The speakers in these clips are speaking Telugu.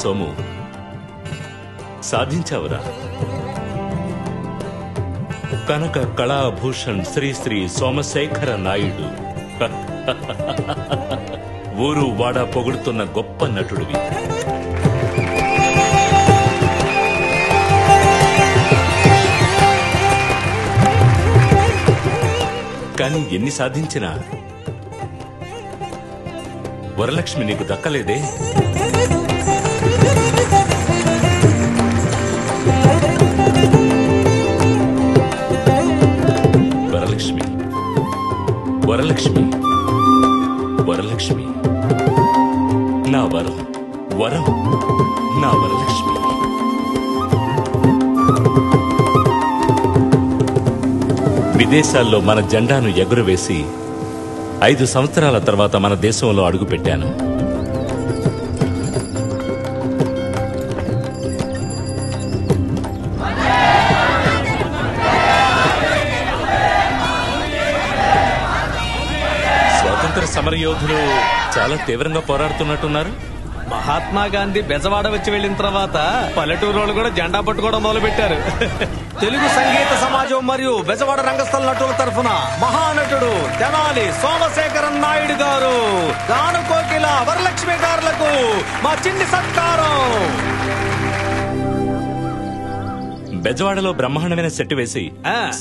సోము, సాధించావురా. కనక కళాభూషణ్ శ్రీ శ్రీ సోమశేఖర నాయుడు. ఊరు వాడ పొగుడుతున్న గొప్ప నటుడివి. కానీ ఎన్ని సాధించినా వరలక్ష్మి నీకు దక్కలేదే. వరలక్ష్మి, వరలక్ష్మి, వరలక్ష్మి, నా వరం, వరం, నా వరలక్ష్మి. విదేశాల్లో మన జెండాను ఎగురవేసి 5 సంవత్సరాల తర్వాత మన దేశంలో అడుగుపెట్టాను. స్వాతంత్ర సమరయోధులు చాలా తీవ్రంగా పోరాడుతున్నట్టున్నారు. మహాత్మా గాంధీ బెజవాడ వచ్చి వెళ్లిన తర్వాత పల్లెటూరు వాళ్ళు కూడా జెండా పట్టుకోవడం మొదలు పెట్టారు. తెలుగు సంగీత సమాజం మరియు బెజవాడ రంగస్థల నటుల తరఫున మహానటుడు తెనాలి సోమశేఖరన్ నాయుడు గారు, గానుకోకిల వరలక్ష్మి గారులకు మా చిన్ని సత్కారం. బెజవాడలో బ్రహ్మాండమైన సెట్ వేసి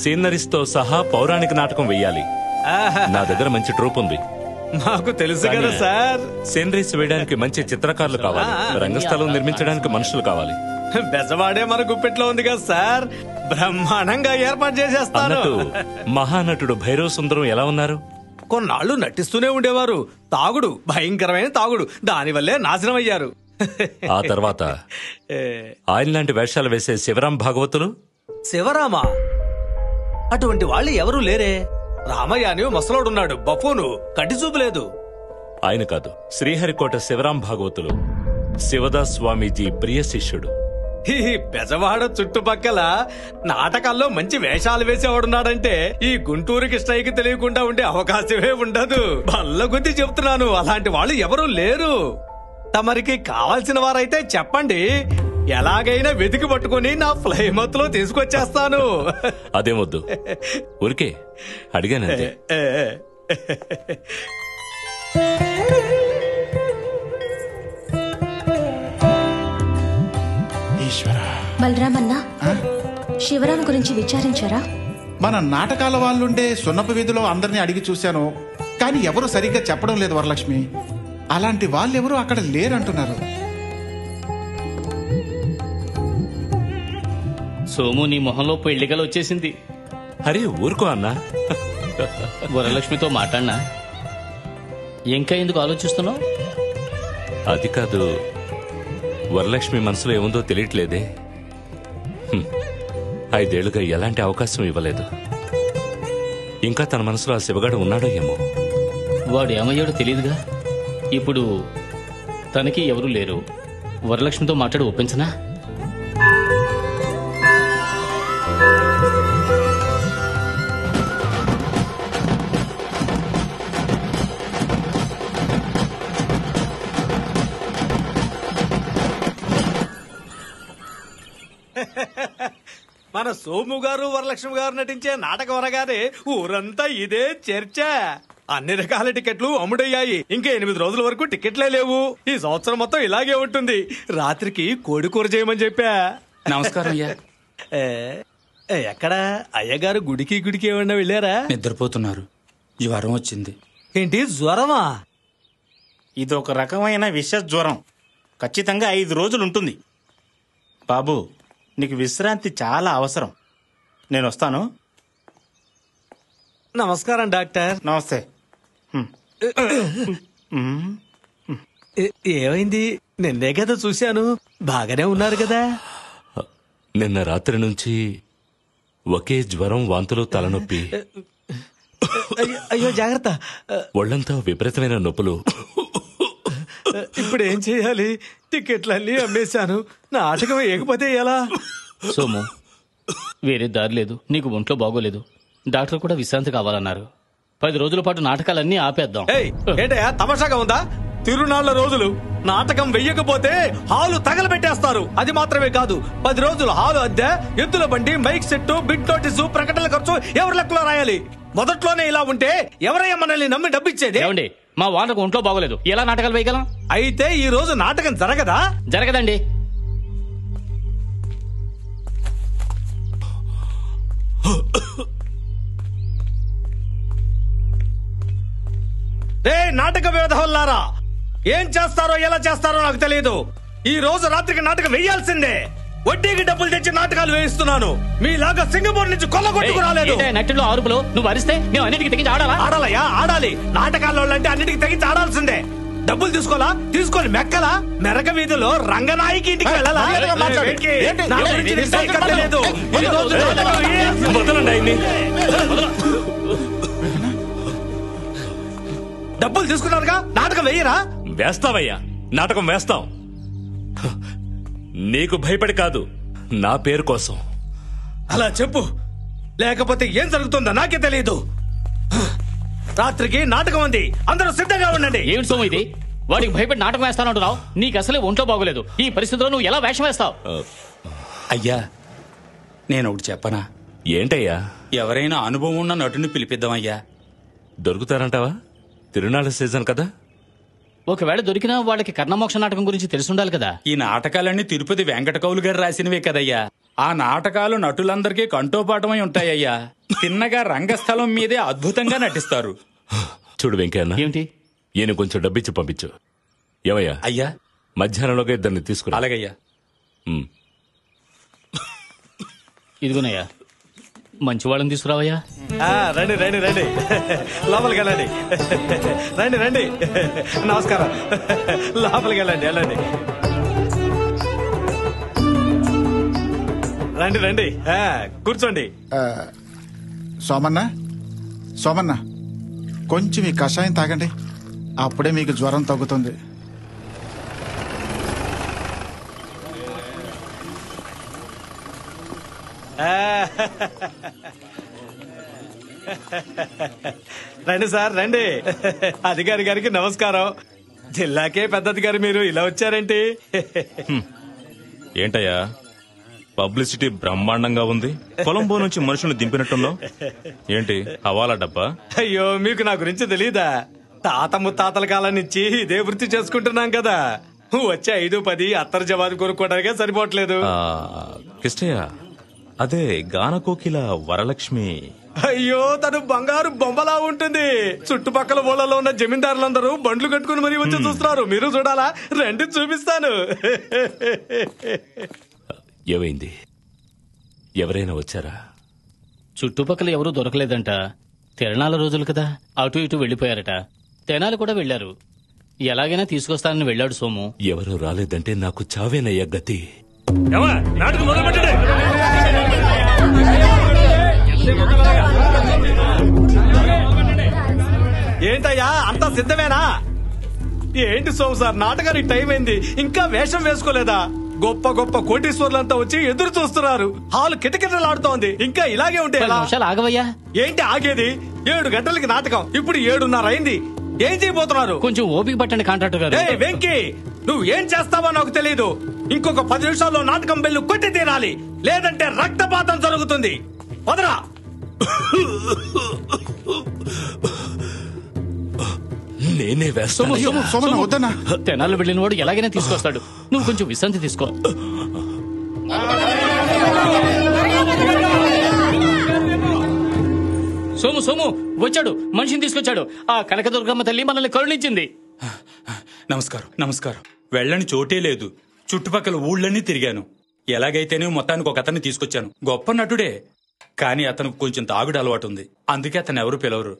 సీనరీస్ తో సహా పౌరాణిక నాటకం వెయ్యాలి. నా దగ్గర మంచి ట్రూప్ ఉంది. మాకు తెలుసు కదా సార్. సీనరీస్ వేయడానికి మంచి చిత్రకారులు కావాలి, రంగస్థలం నిర్మించడానికి మనుషులు కావాలి. బెజవాడే మన గుప్పెట్లో ఉంది కదా సార్, బ్రహ్మాండంగా ఏర్పాటు చేసేస్తాను. మహానటుడు భైరవ సుందరం ఎలా ఉన్నారు? కొన్నాళ్లు నటిస్తూనే ఉండేవారు. తాగుడు, భయంకరమైన తాగుడు, దానివల్లే నాశనం అయ్యారు. ఆ తర్వాత ఆయన లాంటి వేషాలు వేసే శివరాం భాగవతులు. శివరామా? అటువంటి వాళ్ళు ఎవరూ లేరే. రామయ్య అని ముసలోడున్నాడు, బఫూను, కంటి చూపు లేదు. ఆయన కాదు, శ్రీహరికోట శివరాం భాగవతులు, శివదాస్ స్వామీజీ ప్రియ శిష్యుడు. ఈ బెజవాడ చుట్టుపక్కల నాటకాల్లో మంచి వేషాలు వేసేవాడున్నాడంటే ఈ గుంటూరుకి స్ట్రైక్ తెలియకుండా ఉండే అవకాశమే ఉండదు. బల్ల గుద్ది చెప్తున్నాను, అలాంటి వాళ్ళు ఎవరూ లేరు. తమరికి కావాల్సిన వారైతే చెప్పండి, ఎలాగైనా వెతికి పట్టుకుని నా ఫ్లైమత్ లో తీసుకొచ్చేస్తాను. అదేమొద్దు, ఊరికే అడిగానంతే. బలరామన్నా, శివరాం గురించి విచారించారా? మన నాటకాల వాళ్ళుండే సున్నపు వీధిలో అందరినీ అడిగి చూశాను, కానీ ఎవరు సరిగ్గా చెప్పడం లేదు వరలక్ష్మి. అలాంటి వాళ్ళెవరూ అక్కడ లేరంటున్నారు. సోము, నీ మొహంలో పెళ్లికలు వచ్చేసింది. అరే ఊరుకో అన్నా. వరలక్ష్మితో మాట్లాడినా? ఇంకా ఎందుకు ఆలోచిస్తున్నావు? అది కాదు, వరలక్ష్మి మనసులో ఏముందో తెలియట్లేదే. 5 ఏళ్లుగా ఎలాంటి అవకాశం ఇవ్వలేదు. ఇంకా తన మనసులో ఆ శివగాడు ఉన్నాడో ఏమో. వాడు ఏమయ్యాడో తెలియదుగా. ఇప్పుడు తనకి ఎవరూ లేరు. వరలక్ష్మితో మాట్లాడి ఒప్పించనా? మన సోము గారు వరలక్ష్మి గారు నటించే నాటకం అనగానే ఊరంతా ఇదే చర్చ. అన్ని రకాల టికెట్లు అమ్ముడయ్యాయి. ఇంకా 8 రోజుల వరకు టికెట్లే లేవు. ఈ సంవత్సరం మొత్తం ఇలాగే ఉంటుంది. రాత్రికి కోడి కూర చేయమని చెప్పా. నమస్కారం అయ్యా. ఎక్కడ అయ్యగారు గుడికి ఏమన్నా వెళ్ళారా? నిద్రపోతున్నారు. జ్వరం వచ్చింది. ఏంటి జ్వరమా? ఇదొక రకమైన విష జ్వరం. ఖచ్చితంగా 5 రోజులు ఉంటుంది. బాబు, నీకు విశ్రాంతి చాలా అవసరం. నేను వస్తాను. నమస్కారం డాక్టర్. నమస్తే. ఏమైంది? నిన్నే కదా చూశాను, బాగానే ఉన్నారు కదా? నిన్న రాత్రి నుంచి ఒకే జ్వరం, వాంతులు, తలనొప్పి. అయ్యో జాగ్రత్త. ఒళ్లంతా విపరీతమైన నొప్పులు. ఇప్పుడు ఏం చేయాలి? టికెట్లన్నీ అమ్మేశాను. నాటకం ఏకపోతే ఎలా? సోము, వేరే దారి లేదు. నీకు ఒంట్లో బాగోలేదు. డాక్టర్ కూడా విశ్రాంతి కావాలన్నారు. 10 రోజుల పాటు నాటకాలన్నీ ఆపేద్దాం. ఏంటయ్యా తమాషాగా ఉందా? తిరునాళ్ల రోజులు నాటకం వెయ్యకపోతే హాలు తగలబెట్టేస్తారు. అది మాత్రమే కాదు, 10 రోజులు హాలు అద్దె, ఎద్దుల బండి, మైక్ సెట్, బిగ్ నోటీసు, ప్రకటనల ఖర్చు ఎవరి లెక్కలో రాయాలి. మొదట్లోనే ఇలా ఉంటే ఎవరయ్యా మనల్ని నమ్మి డబ్బిచ్చేది? ఏమండి, మా వానకు ఒంట్లో బాగోలేదు, ఎలా నాటకాలు వేయగలం? అయితే ఈ రోజు నాటకం జరగదా? జరగదండి. రే నాటక వ్యవధాలారా, ఏం చేస్తారో ఎలా చేస్తారో నాకు తెలియదు. ఈ రోజు రాత్రికి నాటకం వేయాల్సిందే. వడ్డీకి డబ్బులు తెచ్చి నాటకాలు వేయిస్తున్నాను. మీలాగా సింగపూర్ నుంచి కొల్లగొట్టుకు రాలేదు. నట్టులో ఆరుపులు నువ్వు అరిస్తే మేము అన్నిటికీ తెగించి ఆడాలా? ఆడాలయ్యా, ఆడాలి. నాటకాల్లో అంటే అన్నిటికీ తెగించి ఆడాల్సిందే. డబ్బులు తీసుకోవాలా? తీసుకొని మెక్కలా? మెరక వీధిలో రంగనాయకి ఇంటికి వెళ్ళాలా? నా గురించి నీకు సరిగ్గా తెలియదు. ఈ రోజు నాటకం వేయాల్సిందే. వదలండి ఆయన్ని. డబ్బులు తీసుకున్నారుగా, నాటకం వేయరా? వేస్తావయ్యా, నాటకం వేస్తాం. నీకు భయపడి కాదు, నా పేరు కోసం. అలా చెప్పు, లేకపోతే ఏం జరుగుతుందో నాకే తెలియదు. రాత్రికి నాటకం ఉంది, అందరూ సిద్ధంగా ఉండండి. ఏమిటి సోము ఇది? వాడికి భయపడి నాటకం వేస్తానంటున్నావు. నీకు అసలే ఒంట్లో బాగోలేదు. ఈ పరిస్థితిలో నువ్వు ఎలా వేషం వేస్తావు? అయ్యా, నేను ఒకటి చెప్పనా? ఏంటయ్యా? ఎవరైనా అనుభవం ఉన్న నటుని పిలిపిద్దామయ్యా. దొరుకుతారంటావా? తిరునాళ్ళ సీజన్ కదా. ఒకవేళ దొరికినా వాళ్ళకి కర్ణమోక్ష నాటకం గురించి తెలుసుండాలి కదా. ఈ నాటకాలన్నీ తిరుపతి వెంకట కౌలు గారు రాసినవే కదయ్యా. ఆ నాటకాలు నటులందరికీ కంఠోపాఠమై ఉంటాయ్యా. తిన్నగా రంగస్థలం మీదే అద్భుతంగా నటిస్తారు. చూడు వెంకయ్యన్న, ఏమిటి? ఈయన కొంచెం డబ్బిచ్చి పంపించు. ఏమయ్యా? అయ్యా, మధ్యాహ్నంలోగా ఇద్దరిని తీసుకురా. అలాగయ్యా. ఇదిగోనయ్యా, మంచి వాళ్ళని తీసుకురావయ్యా. రండి రండి రండి, లోపలికి వెళ్ళండి. రండి రండి, నమస్కారం. లోపలికి వెళ్ళండి, వెళ్ళండి. రండి రండి, కూర్చోండి. సోమన్న, సోమన్న, కొంచెం ఈ కషాయం తాగండి, అప్పుడే మీకు జ్వరం తగ్గుతుంది. రండి సార్, రండి. అధికారి గారికి నమస్కారం. జిల్లాకే పెద్ద అధికారి మీరు, ఇలా వచ్చారేంటి? ఏంటయ్యా, పబ్లిసిటీ బ్రహ్మాండంగా ఉంది. కొలంబో నుంచి మనుషుల్ని దింపినట్టున్నావు. ఏంటి హవాలా డబ్బా? అయ్యో, మీకు నా గురించి తెలీదా? తాత ముత్తాతల కాలం నుంచి ఇదే వృత్తి చేసుకుంటున్నాం కదా. వచ్చే 5-10 అత్తరు జవాబు కొనుక్కోవడానికే సరిపోవట్లేదు. కిష్టయ్య, అదే గానకోకిల వరలక్ష్మి. అయ్యో, తను బంగారు బొమ్మలా ఉంటుంది. చుట్టుపక్కల ఊళ్ళలో ఉన్న జమీందారులందరూ బండ్లు కట్టుకుని మరీ వచ్చి చూస్తున్నారు. మీరు చూడాలా? రండి, చూపిస్తాను. ఏమైంది? ఎవరైనా వచ్చారా? చుట్టుపక్కల ఎవరూ దొరకలేదంట. తిరణాల రోజులు కదా, అటు ఇటు వెళ్లిపోయారట. తెనాలి కూడా వెళ్లారు. ఎలాగైనా తీసుకొస్తానని వెళ్ళాడు సోము. ఎవరూ రాలేదంటే నాకు చావేనయ్యా గతి. నాటకం మొదలుపెట్టండి. ఏంటయ్యా, అంతా సిద్ధమేనా? ఏంటి సోము సార్, నాటకానికి టైం అయింది, ఇంకా వేషం వేసుకోలేదా? గొప్ప గొప్ప కోటీశ్వర్లంతా వచ్చి ఎదురు చూస్తున్నారు. హాలు కిటకిటలాడుతోంది. ఇంకా ఇలాగే ఉంటే 10 నిమిషాలు ఆగవయ్యా. ఏంటి ఆగేది? 7 గంటలకి నాటకం, ఇప్పుడు 7:30 అయింది. ఏం చేయబోతున్నారు? కొంచెం ఓపిక పట్టండి కాంట్రాక్టర్ గారు. వెంకీ, నువ్వు ఏం చేస్తావో నాకు తెలియదు. ఇంకొక 10 నిమిషాల్లో నాటకం బెల్లు కొట్టి తీరాలి, లేదంటే రక్తపాతం జరుగుతుంది. వదరా. నేనే వేస్తాను. సోమన్న వద్దన్నా. తెనాలు వెళ్ళిన వాడు ఎలాగైనా తీసుకొస్తాడు. నువ్వు కొంచెం విశ్రాంతి తీసుకో. సోము సోము వచ్చాడు, మనిషిని తీసుకొచ్చాడు. ఆ కనకదుర్గమ్మ తల్లి మనల్ని కరుణించింది. నమస్కారం, నమస్కారం. వెళ్ళని చోటే లేదు. చుట్టుపక్కల ఊళ్ళన్నీ తిరిగాను. ఎలాగైతేనే మొత్తానికి ఒక అతన్ని తీసుకొచ్చాను. గొప్ప నటుడే, కానీ అతనికి కొంచెం తాగుడు అలవాటు ఉంది. అందుకే అతను ఎవరు పిలవరు.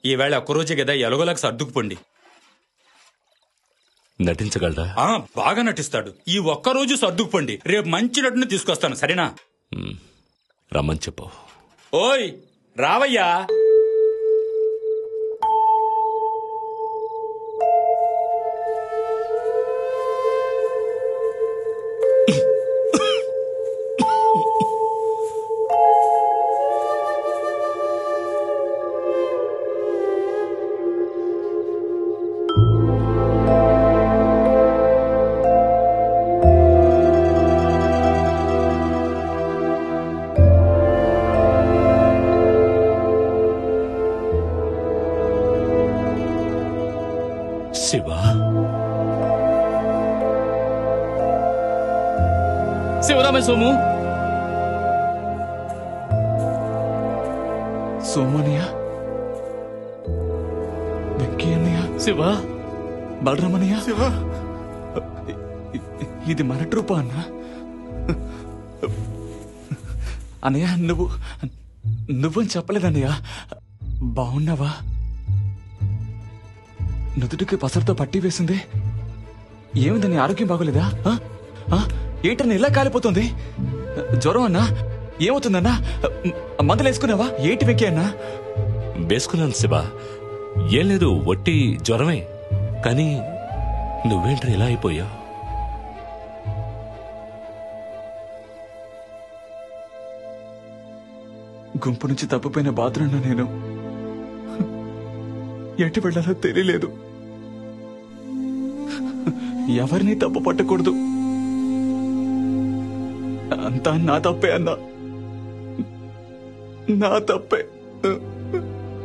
ఈవేళ ఒక్కరోజే కదా, ఎలాగోలాగా సర్దుకుపోండి. నటించగలరా? బాగా నటిస్తాడు. ఈ ఒక్కరోజు సర్దుకుపోండి. రేపు మంచి నటుని తీసుకొస్తాను, సరేనా? రమ్మని చెప్పు. ఓయ్ రావయ్యా. శివ, శివరామే సోము. సోమనియా, వెంకీ అన్నయ్య, శివ, బలరామన్నయ్య, శివ, ఇది మన ట్రూపా అన్న? అన్నయ్య, నువ్వని చెప్పలేదన్నయ్య. బాగున్నావా? నుదుటికి పసరుతో పట్టి వేసింది. ఏమింది, నీ ఆరోగ్యం బాగోలేదా? ఏంటన్నా ఇలా కాలిపోతుంది? జ్వరం అన్నా? ఏమవుతుందన్నా? మందులు వేసుకున్నావా? ఏంటి వెంకీ అన్నా? వేసుకున్నాను శివ, ఏం లేదు, ఒట్టి జ్వరమే. కానీ నువ్వేంట్రా ఇలా అయిపోయావు? గుంపు నుంచి తప్పిపోయిన బాధనున్నా నేను. ఎటు వెళ్ళాలో తెలియలేదు. ఎవరిని తప్పు పట్టకూడదు. అంతా నా తప్పే అన్నా, నా తప్పే.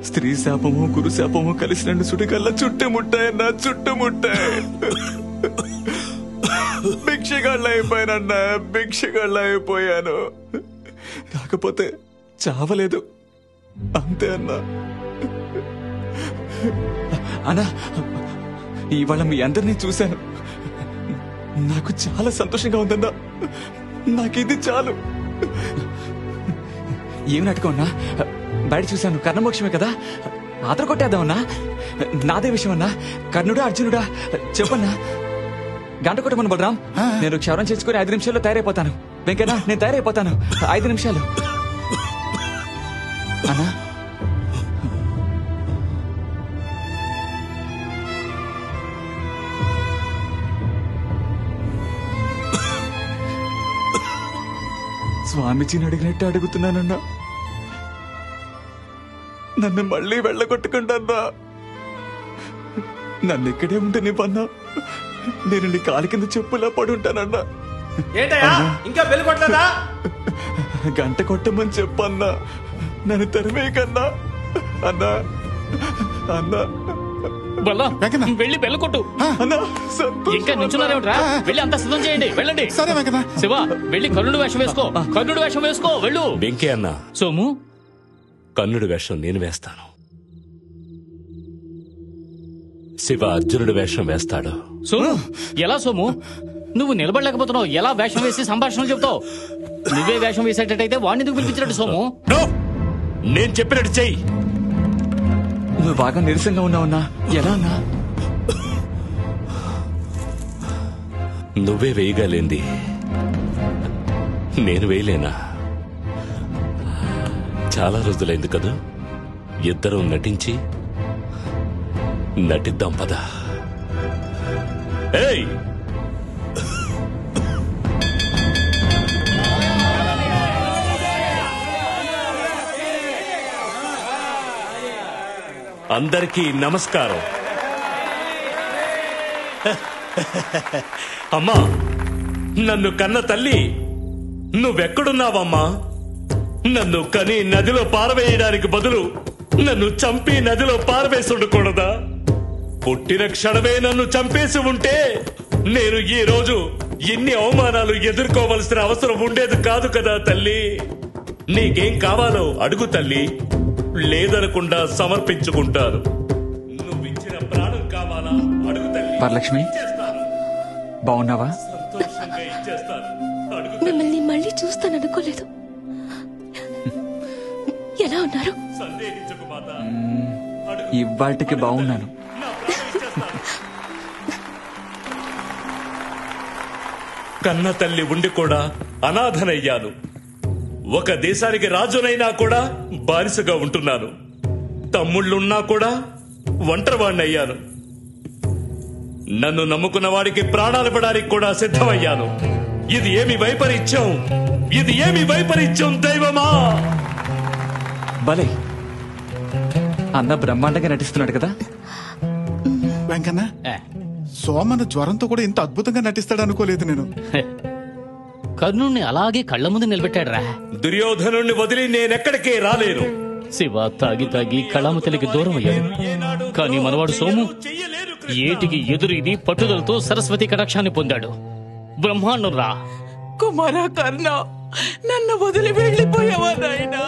స్త్రీ శాపము గురు శాపము కలిసి నన్ను సుడిగల్లా చుట్టుముట్టాయన్నా, చుట్టుముట్టాయి. భిక్షగాళ్ళ అయిపోయానన్నా, భిక్షగాళ్ళ అయిపోయాను. కాకపోతే చావలేదు, అంతే అన్నా. అన్నా, ఇవాళ మీ అందరినీ చూశాను. నాకు చాలా సంతోషంగా ఉందన్నా. నాకిది చాలు. ఏమి నాటకమన్నా? బయట చూశాను, కర్ణమోక్షమే కదా, ఆతర కొట్టేద్దామన్నా. నాదే విషయం అన్నా. కర్ణుడా అర్జునుడా చెప్పన్నా. గంట కొట్టమను బలరాం. నేను క్షవరం చేసుకుని 5 నిమిషాల్లో తయారైపోతాను. వెంకన్నా, నేను తయారైపోతాను. 5 నిమిషాలు అన్నా. స్వామీజీని అడిగినట్టు అడుగుతున్నానన్నా. నన్ను మళ్ళీ వెళ్ళగొట్టుకుంటా. నన్ను ఇక్కడే ఉంటే నిపన్నా. నేను నీ కాలి కింద చెప్పులా పడుంటానన్నా. ఇంకా బెల్ కొట్టలేదా? గంట కొట్టమని చెప్పన్నా. నన్ను తరిమే కన్నా. అన్నా, అన్నా, వెళ్ళి బెల్ల కొట్టు. అన్నా, ఇంకా నించున్నారేమిట్రా? వెళ్ళి అంతా సిద్ధం చేయండి, వెళ్ళండి. సరే వెంకన్న. శివ, వెళ్ళి కర్ణుడు వేషం వేసుకో. కర్ణుడు వేషం వేసుకో, వెళ్ళు. వెంకీ అన్న, సోము, కర్ణుడి వేషం నేను వేస్తాను. శివ అర్జునుడి వేషం వేస్తాడు. సోము, ఎలా సోము? నువ్వు నిలబడలేకపోతున్నావు, ఎలా వేషం వేసి సంభాషణలు చెప్తావు? నువ్వే వేషం వేసేటట్టయితే వాడిని ఎందుకు పిలిపించినట్టు సోము? నేను చెప్పినట్టు చెయ్యి. నువ్వు బాగా నీరసంగా ఉన్నావన్నా. ఎలా అన్నా? నువ్వే వేయగలేంది నేను వేయలేనా? చాలా రోజులైంది కదా ఇద్దరం నటించి. నటిద్దాం పద. ఏయ్, అందరికీ నమస్కారం. అమ్మా, నన్ను కన్న తల్లి, నువ్వెక్కడున్నావమ్మా? నన్ను కని నదిలో పారవేయడానికి బదులు నన్ను చంపి నదిలో పారవేసి ఉండకూడదా? పుట్టిన క్షణమే నన్ను చంపేసి ఉంటే నేను ఈ రోజు ఎన్ని అవమానాలు ఎదుర్కోవలసిన అవసరం ఉండేది కాదు కదా తల్లి. నీకేం కావాలో అడుగు తల్లి, లేదనకుండా సమర్పించుకుంటారు. నువ్విచ్చిన ప్రాణం కావాలా? అడుగు తల్లి. వరలక్ష్మి, బాగున్నావా? సంతోషంగా ఇచ్చేస్తాను. అడుగు. మిమ్మల్ని మళ్ళీ చూస్తాననుకోలేదు. ఎలా ఉన్నారు? సందేహించకు మాత. ఇవాటికి బాగున్నాను. కన్న తల్లి ఉండి కూడా అనాథనయ్యాను. ఒక దేశానికి రాజునైనా కూడా బానిసగా ఉంటున్నాను. తమ్ముళ్ళున్నా కూడా ఒంటరివాణ్ణయ్యాను. నన్ను నమ్ముకున్న వాడికి ప్రాణాలివ్వడానికి కూడా సిద్ధమయ్యాను. ఇది ఏమి వైపరీత్యం? ఇది ఏమి వైపరీత్యం దైవమా? భలే, అన్న బ్రహ్మాండంగా నటిస్తున్నాడు కదా. వెంకన్న, సోమన జ్వరంతో కూడా ఇంత అద్భుతంగా నటిస్తాడు అనుకోలేదు నేను. కర్ణుణ్ణి అలాగే కళ్ళ ముందు నిలబెట్టాడురా. దుర్యోధనుణ్ణి వదిలి నేనెక్కడికే రాలేను. శివ తాగి తాగి కళామతలికి దూరం అయ్యాడు. కానీ మనవాడు సోము ఏటికి ఎదురు ఇది పట్టుదలతో సరస్వతి కటాక్షాన్ని పొందాడు. బ్రహ్మాండం రా. కుమారా కర్ణ, నన్ను వదిలి వెళ్ళిపోయావా నాయనా?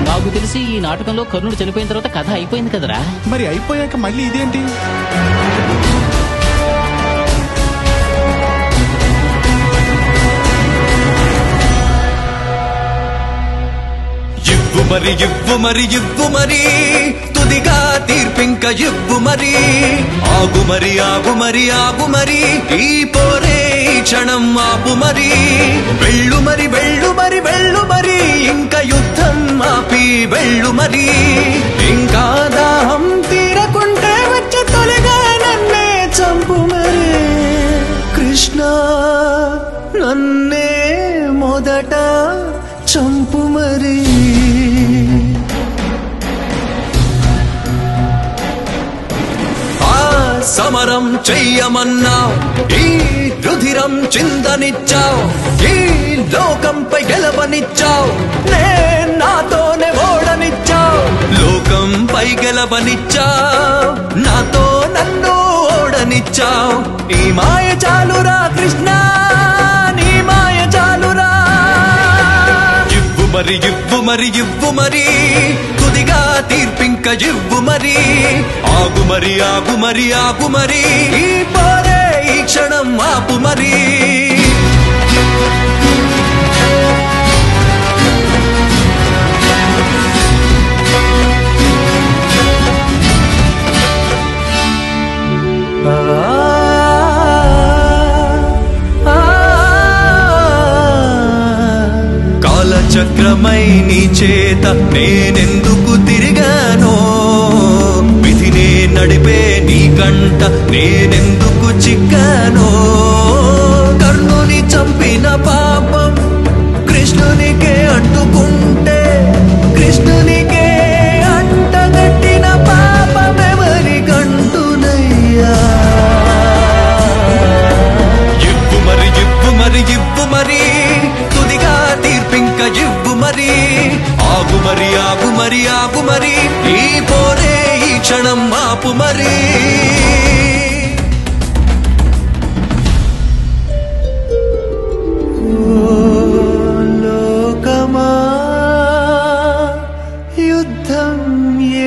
నాకు తెలిసి ఈ నాటకంలో కర్ణుడు చనిపోయిన తర్వాత కథ అయిపోయింది కదరా. మరి అయిపోయాక మళ్ళీ ఇదేంటి? ఇవ్వు మరి తుదిగా తీర్పింక ఇవ్వు మరి. ఆగు మరి ఈ పోరే క్షణం ఆపు మరి. వెళ్ళు మరి ఇంకా యుద్ధం ఆపి వెళ్ళు మరి. ఇంకా దాహం తీరకుంటే వచ్చి తొలిగా నన్నే చంపు మరి. కృష్ణ నన్నే మొదట చంపు మరి. సమరం చెయ్యమన్నావు, ఈ రుధిరం చిందనిచ్చావు, ఈ లోకంపై గెలవనిచ్చావు, నాతోనే ఓడనిచ్చావు. లోకంపై గెలవనిచ్చావు, నాతో నన్ను ఓడనిచ్చావు. ఈ మాయ చాలురా కృష్ణ, నీ మాయ చాలురా. ఇవ్వు మరి తుదిగా తీర్పింక ఇవ్వు మరి. ఆగు మరి ఈ పోరే ఈ క్షణం ఆపు మరి. కాలచక్రమై నీ చేత నేనెందుకు తిరిగానో, విధినే నడిపే నీ కంట నేనెందుకు చిక్కానో. కర్ణుని చంపిన పాపం కృష్ణునికే అంటుకుంటే, కృష్ణునికే అంటగట్టిన పాపమెవరి కంటునయ్యా. ఇవ్వు మరి తుదిగా తీర్పింక ఇవ్వు మరి. ఆగు మరి ఈ పోరే ఈ క్షణం ఆపు మరి. లోకమా యుద్ధం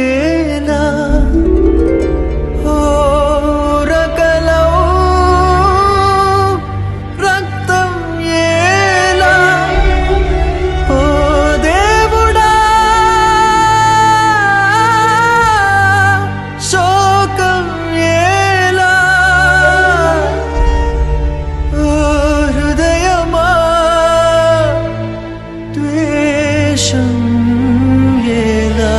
ఏలా, రక్తం ఏలా. ఓ దేవుడా శోకం ఏలా. ఓ హృదయమా ద్వేషం ఏలా.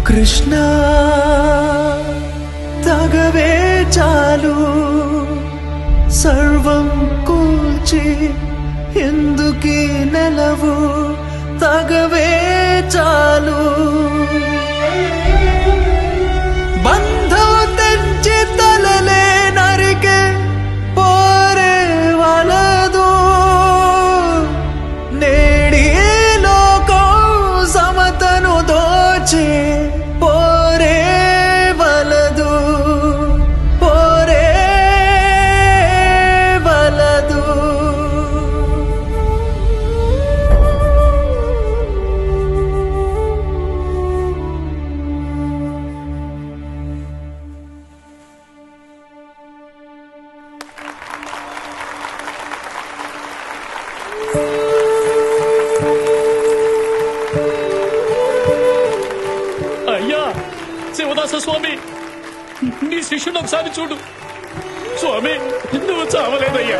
కృష్ణ తగవే చాలు, సర్వం కూల్చి ఎందుకీ నెలవు. తగవే చాలు, బంధం తెంచి తలలే నరికే పోరే వలదు. నేడి లోకం సమతను దోచే పోరే వలదు. పోరే వలదు. అయ్యా శివదాస స్వామి, నీ శిష్యుడు ఒకసారి చూడు. స్వామి నువ్వు చావలేదయ్యా.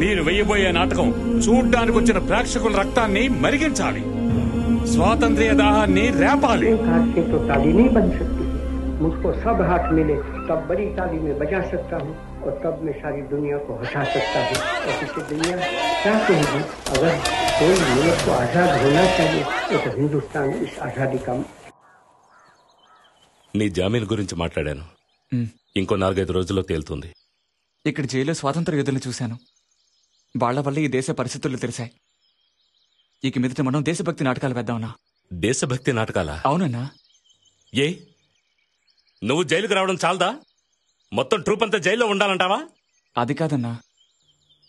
మీరు వెయ్యబోయే నాటకం చూడ్డానికి వచ్చిన ప్రేక్షకుల రక్తాన్ని మరిగించాలి, స్వాతంత్ర్య దాహాన్ని రేపాలి. तो ताली नहीं बन सकती, मुझको सब हाथ मिले तब बड़ी ताली में बजा सकता हूँ और तब मैं सारी दुनिया को हंसा सकता हूँ। और इसे दुनिया क्या कहेगी? अगर कोई मुल्क को आजाद होना चाहिए तो हिंदुस्तान इस आजादी का। నీ జామీన్ గురించి మాట్లాడాను. ఇంకో 4-5 రోజుల్లో తేలుతుంది. ఇక్కడ జైల్లో స్వాతంత్ర యోధులను చూశాను. వాళ్ల వల్ల ఈ దేశ పరిస్థితులు తెలిసాయి. ఇక మీదట మనం దేశభక్తి నాటకాలు వేద్దామన్నా. దేశభక్తి నాటకాలా? అవునన్నా. ఏ నువ్వు జైలుకు రావడం చాలదా? మొత్తం ట్రూప్ అంతా జైల్లో ఉండాలంటావా? అది కాదన్నా,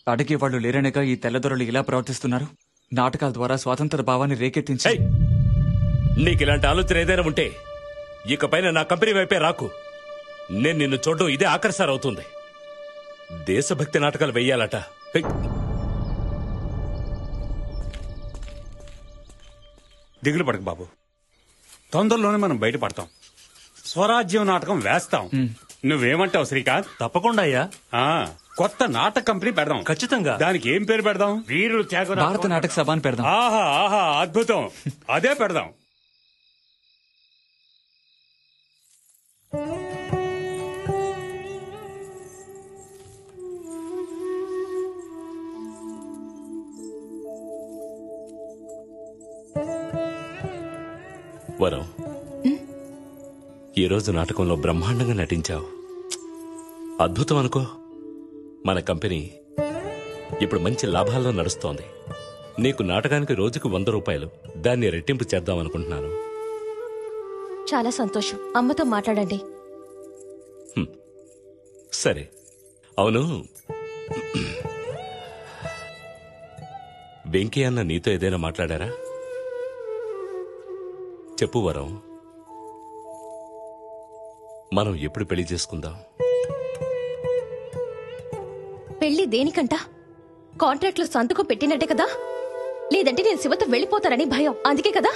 అడిగే వాళ్ళు లేరనేగా ఈ తెల్లదొరలు ఇలా ప్రవర్తిస్తున్నారు. నాటకాల ద్వారా స్వాతంత్ర భావాన్ని రేకెత్తించి. నీకు ఇలాంటి ఆలోచన ఏదైనా ఉంటే ఇకపైన నా కంపెనీ వైపే రాకు. నేను నిన్ను చూడడం ఇదే ఆఖరిసారి అవుతుంది. దేశభక్తి నాటకాలు వెయ్యాలట. దిగులు పడకు బాబు, తొందరలోనే మనం బయటపడతాం. స్వరాజ్యం నాటకం వేస్తాం. నువ్వేమంటావు శ్రీకాంత్? తప్పకుండా అయ్యా. కొత్త నాటక కంపెనీ పెడదాం. ఖచ్చితంగా. దానికి ఏం పేరు పెడదాం? వీరులు త్యాగరాజు భారత నాటక సభ అని పెడదాం. ఆహా ఆహా, అద్భుతం, అదే పెడదాం. వరం, ఈరోజు నాటకంలో బ్రహ్మాండంగా నటించావు. అద్భుతం అనుకో. మన కంపెనీ ఇప్పుడు మంచి లాభాల్లో నడుస్తోంది. నీకు నాటకానికి రోజుకు 100 రూపాయలు, దాన్ని రెట్టింపు చేద్దామనుకుంటున్నాను. చాలా సంతోషం. అమ్మతో మాట్లాడండి. సరే. అవును, వెంకీ అన్న నీతో ఏదైనా మాట్లాడారా? చెప్పు వరం, మనం ఎప్పుడు పెళ్లి చేసుకుందాం? పెళ్లి దేనికంట? కాంట్రాక్ట్ లో సంతకం పెట్టినట్టే కదా, లేదంటే నేను శివతో వెళ్ళిపోతానని భయం, అందుకే కదా.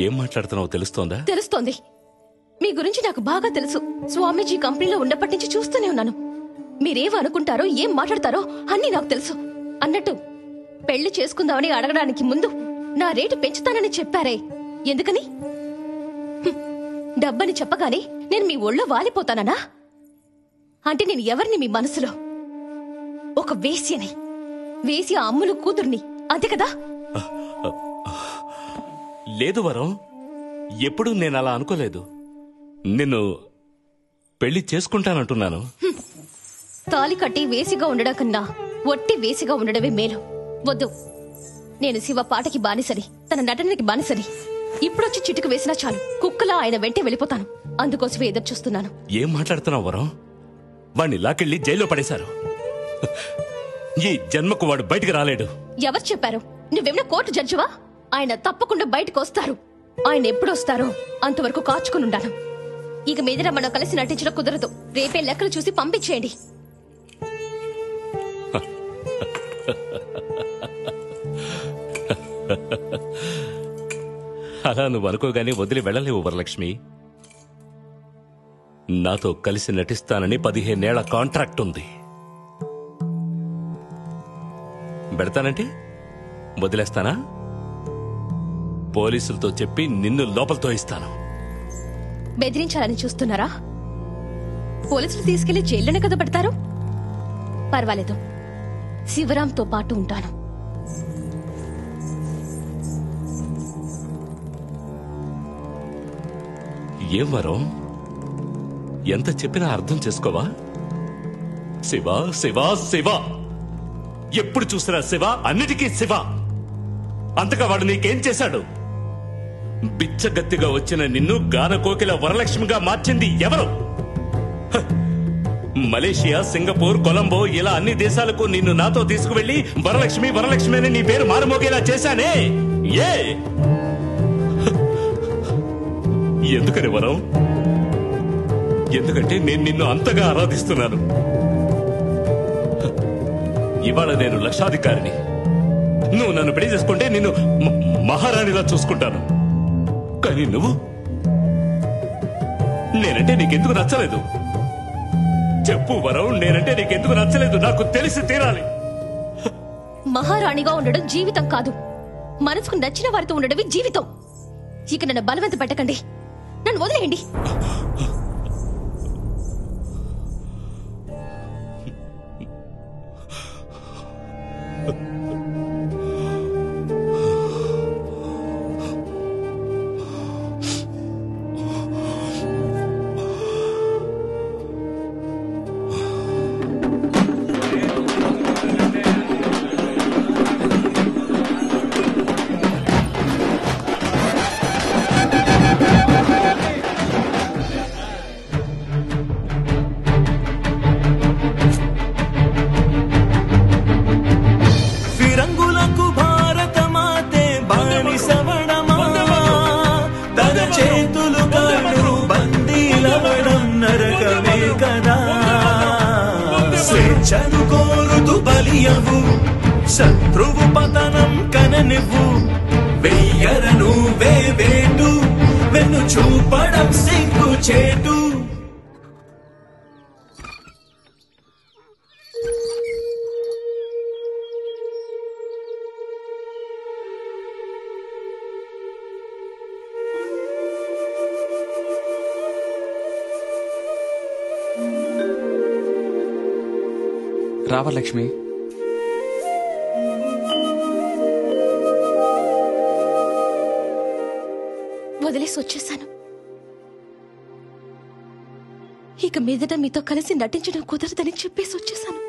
ఏం మాట్లాడుతున్నావో తెలుస్తోందా? తెలుస్తోంది. మీ గురించి నాకు బాగా తెలుసు. స్వామీజీ కంపెనీలో ఉన్నప్పటి నుంచి చూస్తూనే ఉన్నాను. మీరేం అనుకుంటారో, ఏం మాట్లాడతారో అన్నీ నాకు తెలుసు. అన్నట్టు పెళ్లి చేసుకుందామని అడగడానికి ముందు నా రేటు పెంచుతానని చెప్పారే, ఎందుకని? డబ్బని చెప్పగానే నేను మీ ఒళ్ళో వాలిపోతానా? అంటే నేను ఎవరిని మీ మనసులో? ఒక వేశ్యని, వేశ్య అమ్ములు కూతుర్ని, అంతే కదా? లేదు వరం, ఎప్పుడు నేను అలా అనుకోలేదు. నిన్ను పెళ్లి చేసుకుంటానంటున్నాను. తాలి కట్టి వేసిగా ఉండడం కన్నా ఒట్టి వేసిగా ఉండడమే మేలు. వద్దు, నేను శివ పాటకి బానిసని, తన నటనకి బానిసని. ఇప్పుడొచ్చి చిటుకు వేసినా చాలు, కుక్కలా ఆయన వెంటే వెళ్ళిపోతాను. అందుకోసమే ఎదురు చూస్తున్నాను. ఏం మాట్లాడుతున్నావు వరం? వాణ్ణి లాకెళ్ళి జైల్లో పడేశారు. ఈ జన్మకు వాడు బయటికి రాలేడు. ఎవరు చెప్పారు? నువ్వేమైనా కోర్టు జడ్జివా? ఆయన తప్పకుండా బయటకు వస్తారు. ఆయన ఎప్పుడొస్తారో అంతవరకు కాచుకునుండాను. ఇక మీదట మనం కలిసి నటించడం కుదరదు. రేపే లెక్కలు చూసి పంపించేయండి. అలా నువ్వు అనుకోగానే వదిలి వెళ్ళలేవు వరలక్ష్మి. నాతో కలిసి నటిస్తానని 15 ఏళ్ల కాంట్రాక్ట్ ఉంది. పెడతానంటే వదిలేస్తానా? పోలీసులతో చెప్పి నిన్ను లోపలతో ఇస్తాను. బెదిరించాలని చూస్తున్నారా? పోలీసులు తీసుకెళ్లి జైల్లోనే కదా పెడతారు. పర్వాలేదు, శివరాంతో పాటు ఉంటాను. ఏం వరం, ఎంత చెప్పినా అర్థం చేసుకోవా? శివ శివ శివ, ఎప్పుడు చూసినా శివ, అన్నిటికీ శివ. అంతగా వాడు నీకేం చేశాడు? బిచ్చగత్తిగా వచ్చిన నిన్ను గానకోకిల వరలక్ష్మిగా మార్చింది ఎవరు? మలేషియా, సింగపూర్, కొలంబో ఇలా అన్ని దేశాలకు నిన్ను నాతో తీసుకువెళ్లి వరలక్ష్మి వరలక్ష్మి అని నీ పేరు మారుమోగేలా చేశానే. ఏ ఎందుకని వరం? ఎందుకంటే నేను నిన్ను అంతగా ఆరాధిస్తున్నాను. ఇవాళ నేను లక్షాధికారిని. నువ్వు నన్ను పెళ్లి చేసుకుంటే నిన్ను మహారాణిలా చూసుకుంటాను. కానీ నువ్వు, నేనంటే నీకెందుకు నచ్చలేదు? చెప్పు వరం, నేనంటే నీకెందుకు నచ్చలేదు? నాకు తెలిసి తీరాలి. మహారాణిగా ఉండడం జీవితం కాదు, మనసుకు నచ్చిన వారితో ఉండడమే జీవితం. ఇక నన్ను బలవంత పెట్టకండి, నన్ను వదిలేయండి. స్వేచ్ఛను కోరుతూ బలియవు, శత్రువు పతనం కననివ్వు, వెయ్యరను వేవేటు, వెన్ను చూపడం సిగ్గు చేటు. రావా లక్ష్మి? వదిలేసి వచ్చేసాను. ఇక మీదట మీతో కలిసి నటించడం కుదరదని చెప్పేసి వచ్చేసాను.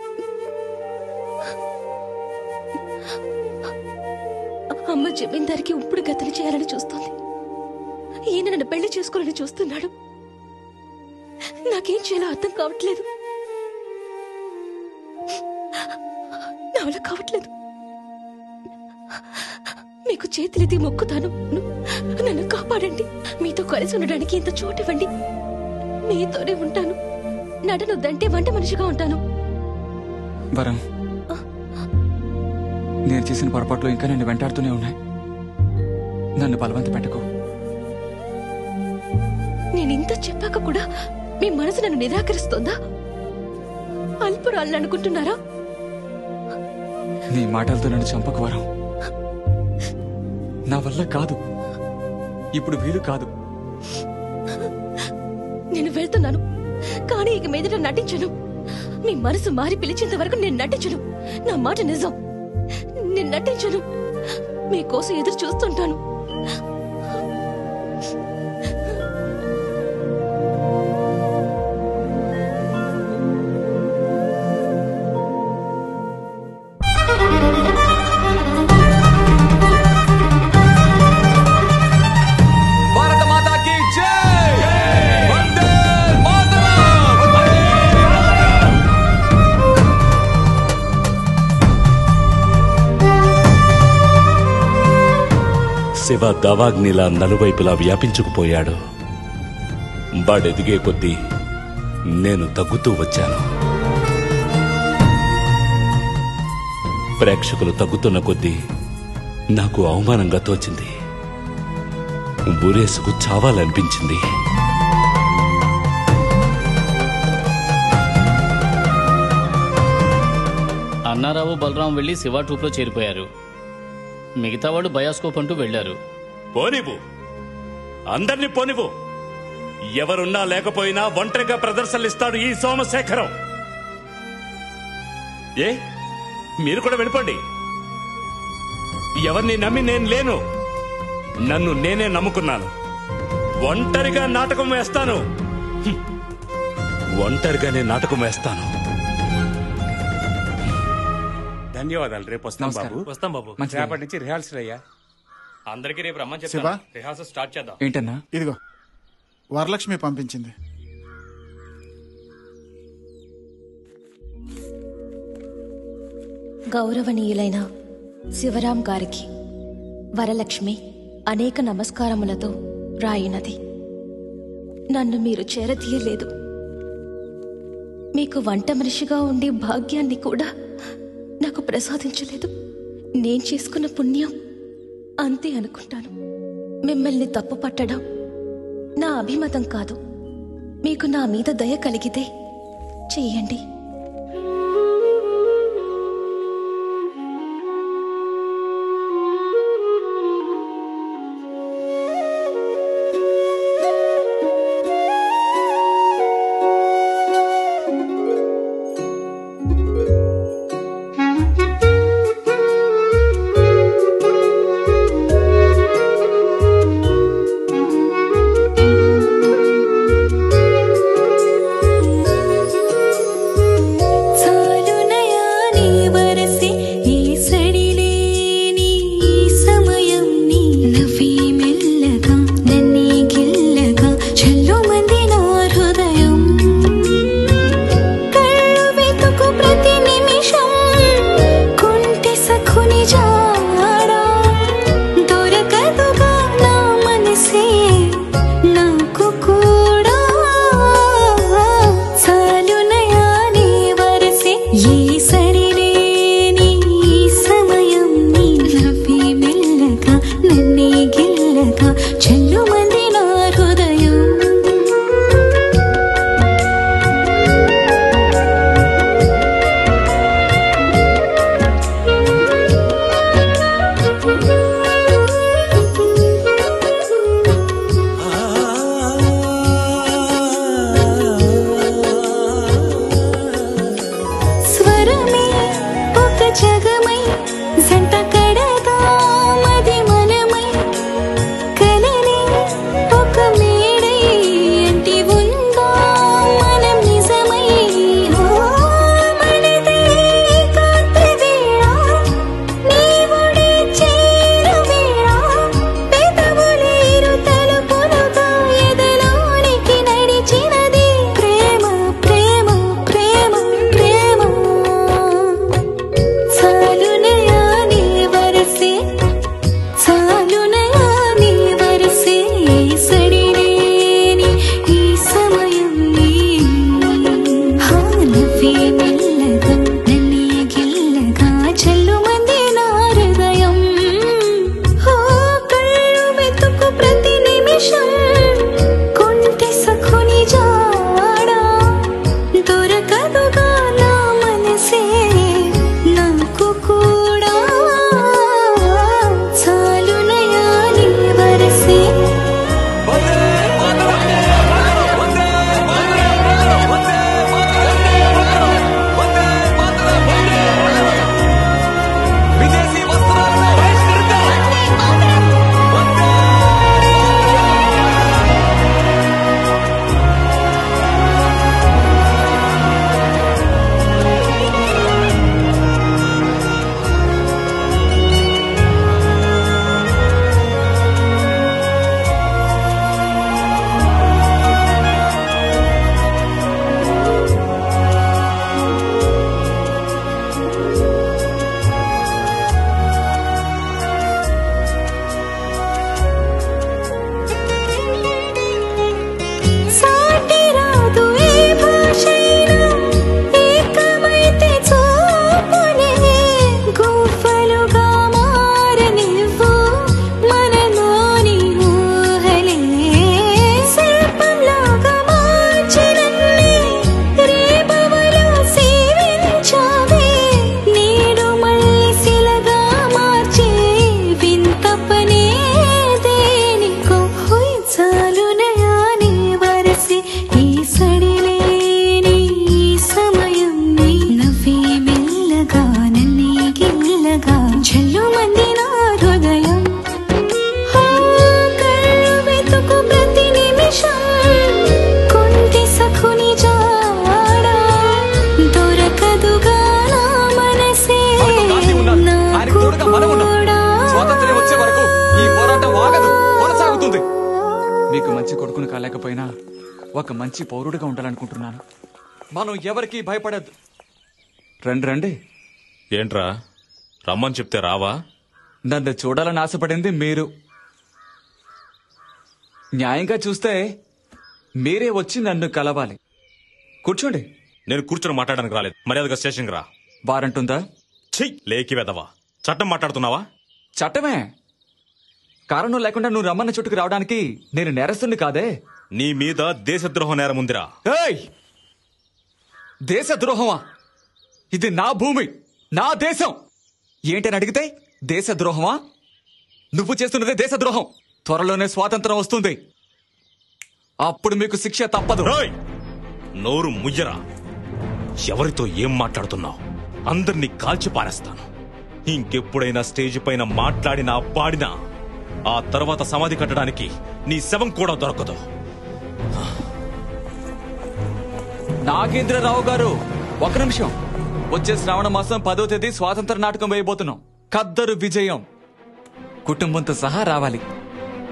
అమ్మ జమీందారికి ఇప్పుడు గతలు చేయాలని చూస్తోంది. ఈయన నన్ను పెళ్లి చేసుకోవాలని చూస్తున్నాడు. నాకేం చేయాలో అర్థం కావట్లేదు. నా వల్ల కావట్లేదు. మీకు చేతులెత్తి మొక్కుతాను, నన్ను కాపాడండి. మీతో కలిసి ఉండడానికి ఇంత చోటు ఇవ్వండి. మీతోనే ఉంటాను. నడనొద్దంటే వంట మనిషిగా ఉంటాను. వరం, నేను చేసిన పొరపాట్లు ఇంకా నన్ను వెంటాడుతూనే ఉన్నాయి. నన్ను బలవంత పెట్టకు. నేను ఇంత చెప్పాక కూడా మీ మనసు నన్ను నిరాకరిస్తోందా? అల్పురాలను అనుకుంటున్నారా? నీ మాటలతో నన్ను చంపకు వరం. నా వల్ల కాదు, ఇప్పుడు వీలు కాదు. నేను వెళ్తున్నాను, కానీ ఇక మీదట నటించను. మీ మనసు మారి పిలిచేంత వరకు నేను నటించను. నా మాట నిజం, నేను నటించను. మీకోసం ఎదురు చూస్తుంటాను. శివ దవాగ్నిలా నలువైపులా వ్యాపించుకుపోయాడు. వాడెదిగే కొద్దీ నేను తగ్గుతూ వచ్చాను. ప్రేక్షకులు తగ్గుతున్న కొద్దీ నాకు అవమానంగా తోచింది. ఊరేసుకు చావాలనిపించింది. అన్నారావు బలరాం వెళ్లి శివ ట్రూప్లో చేరిపోయారు. మిగతా వాళ్ళు బయాస్కోప్ అంటూ వెళ్లారు. పోనివ్వు, అందరినీ పోనివ్వు. ఎవరున్నా లేకపోయినా ఒంటరిగా ప్రదర్శనలిస్తాడు ఈ సోమశేఖరం. ఏ మీరు కూడా వెళ్ళిపోండి. ఎవరిని నమ్మి నేను లేను. నన్ను నేనే నమ్ముకున్నాను. ఒంటరిగా నాటకం వేస్తాను. ఒంటరిగానే నాటకం వేస్తాను. ధన్యవాదాలు. రేపు వస్తాం బాబు. వస్తాం బాబు. రేపటి నుంచి రిహార్సల్ అయ్యా. అందరికీ రేపు రమ్మని శివ, చెప్తాను. రిహార్సల్ స్టార్ట్ చేద్దాం. ఏంటన్నా? ఇదిగో వరలక్ష్మి పంపించింది. గౌరవనీయులైన శివరాం గారికి వరలక్ష్మి అనేక నమస్కారములతో రాయినది. నన్ను మీరు చేరతీయలేదు. మీకు వంట మనిషిగా ఉండే భాగ్యాన్ని కూడా నాకు ప్రసాదించలేదు. నేను చేసుకున్న పుణ్యం అంతే అనుకుంటాను. మిమ్మల్ని తప్పు పట్టడం నా అభిమతం కాదు. మీకు నా మీద దయ కలిగితే చెయ్యండి. మీకు మంచి కొడుకును కాలేకపోయినా ఒక మంచి పౌరుడిగా ఉండాలనుకుంటున్నాను. మనం ఎవరికి భయపడద్దు. రండి రండి. ఏంట్రా రమ్మని చెప్తే రావా? నన్ను చూడాలని ఆశపడింది మీరు. న్యాయంగా చూస్తే మీరే వచ్చి నన్ను కలవాలి. కూర్చోండి. నేను కూర్చొని మాట్లాడడానికి రాలేదు. మర్యాదగా స్టేషన్కి రా. వారంటుందా? చెయ్యి లేకి వెదవా. చట్టం మాట్లాడుతున్నావా? చట్టమే. కారణం లేకుండా నువ్వు రమ్మన్న చుట్టుకు రావడానికి నేను నేరస్తుని కాదే. నీ మీద దేశద్రోహ నేరం ఉందిరా. దేశద్రోహమా? ఇది నా భూమి, నా దేశం. ఏంటని అడిగితే దేశద్రోహమా? నువ్వు చేస్తున్నదే దేశద్రోహం. త్వరలోనే స్వాతంత్రం వస్తుంది, అప్పుడు మీకు శిక్ష తప్పదు. నోరు ముయ్యరా. ఎవరితో ఏం మాట్లాడుతున్నావు? అందరినీ కాల్చి పారేస్తాను. ఇంకెప్పుడైనా స్టేజ్ పైన మాట్లాడినా పాడినా ఆ తర్వాత సమాధి కట్టడానికి నీ శవం కూడా దొరకదు. నాగేంద్రరావు గారు, ఒక నిమిషం. వచ్చే శ్రావణ మాసం 10వ తేదీ స్వాతంత్ర నాటకం వేయబోతున్నాం. ఖద్దరు విజయం. కుటుంబంతో సహా రావాలి.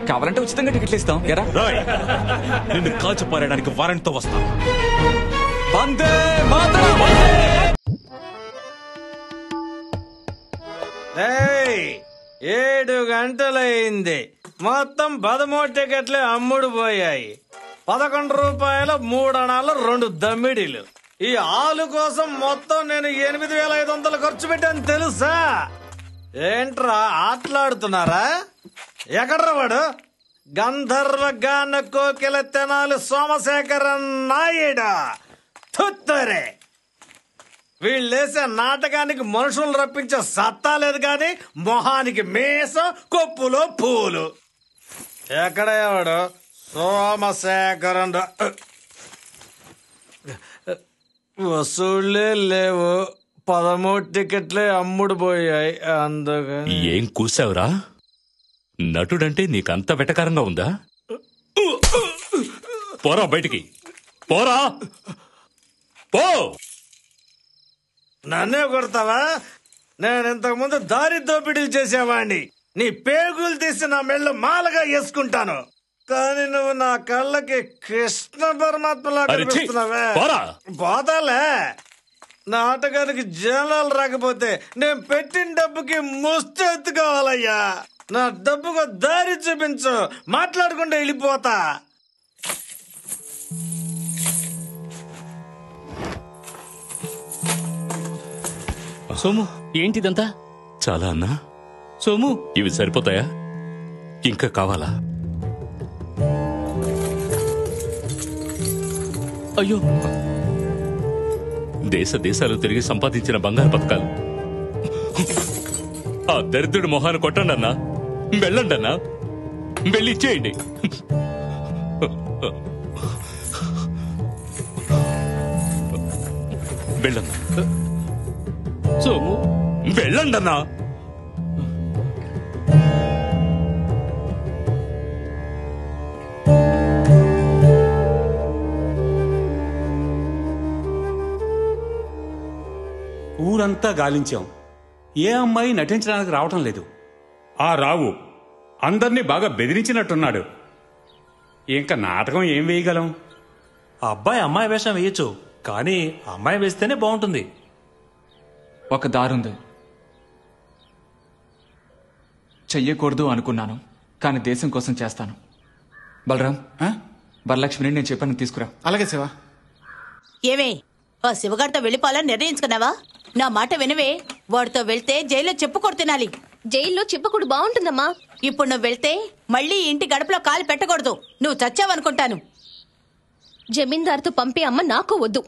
కావాలంటే ఉచితంగా టికెట్లు ఇస్తాం. ఎరా నిన్ను కాల్చి పారేయడానికి వారెంట్తో వస్తాం. వందే మాతరం. 7 గంటలైంది. మొత్తం 13 టికెట్లే అమ్ముడు పోయాయి. 11 రూపాయల 3 అణాలు 2 దమ్మిడీలు. ఈ ఆలు కోసం మొత్తం నేను 8,500 ఖర్చు పెట్టాను తెలుసా? ఏంట్రా ఆటలాడుతున్నారా? ఎక్కడ్రా వాడు? గంధర్వ గాన కోకిల తెనాలి సోమశేఖరన్ నాయుడు. తుత్తరే, వీళ్ళేసే నాటకానికి మనుషులు రప్పించే సత్తా లేదు కానీ మొహానికి మీసం, కొప్పులో పూలు. ఎక్కడేవాడు? సోమశేఖరన్. వసూళ్లే లేవు, 13 టికెట్లే అమ్ముడు పోయాయి. అందుకని ఏం కూసావురా? నటుడంటే నీకంత వెటకారంగా ఉందా? పోరా బయటికి, పోరా, పో. నన్నే కొడతావా? నేను ఇంతకు ముందు దారి దోపిడీలు చేసేవాణ్ణి. నీ పేగులు తీసి నా మెళ్ళ మాలగా వేసుకుంటాను. కానీ నువ్వు నా కళ్ళకి కృష్ణ పరమాత్మలా కనిపిస్తున్నావే. పోతాలే. నాటకానికి జనాలు రాకపోతే నేను పెట్టిన డబ్బుకి ముష్టి ఎత్తుకోవాలయ్యా. నా డబ్బుకు దారి చూపించు, మాట్లాడకుండా వెళ్ళిపోతా. సోము, ఏంటిదంతా? చాలా అన్నా. సోము, ఇవి సరిపోతాయా? ఇంకా కావాలా? అయ్యో, దేశాలు తిరిగి సంపాదించిన బంగారు పథకాలు ఆ దరిద్రుడి మొహాన్ని కొట్టండి అన్నా. వెళ్ళండి అన్నా, వెళ్ళి ఇచ్చేయండి. వెళ్ళండి సోము, వెళ్ళండి అన్నా. ఊరంతా గాలించాం, ఏ అమ్మాయి నటించడానికి రావటం లేదు. ఆ రావు అందర్నీ బాగా బెదిరించినట్టున్నాడు. ఇంకా నాటకం ఏం వేయగలం? ఆ అబ్బాయి అమ్మాయి వేషం వేయచ్చు, కానీ అమ్మాయి వేస్తేనే బాగుంటుంది. ఒక దారుంది. చెయ్యకూడదు అనుకున్నాను, కానీ దేశం కోసం చేస్తాను. బలరాం, వరలక్ష్మిని నేను చెప్పాను తీసుకురా. అలాగే శివ. ఏమే, ఆ శివగారితో వెళ్ళిపోవాలని నిర్ణయించుకున్నావా? నా మాట వినవే. వాడితో వెళ్తే జైల్లో చెప్పుకొడు తినాలి. జైల్లో చెప్పుకొడు బాగుంటుందమ్మా. ఇప్పుడు నువ్వు వెళ్తే మళ్ళీ ఇంటి గడపలో కాలు పెట్టకూడదు. నువ్వు చచ్చావనుకుంటాను. జమీందారుతో పంపే అమ్మ నాకు వద్దు.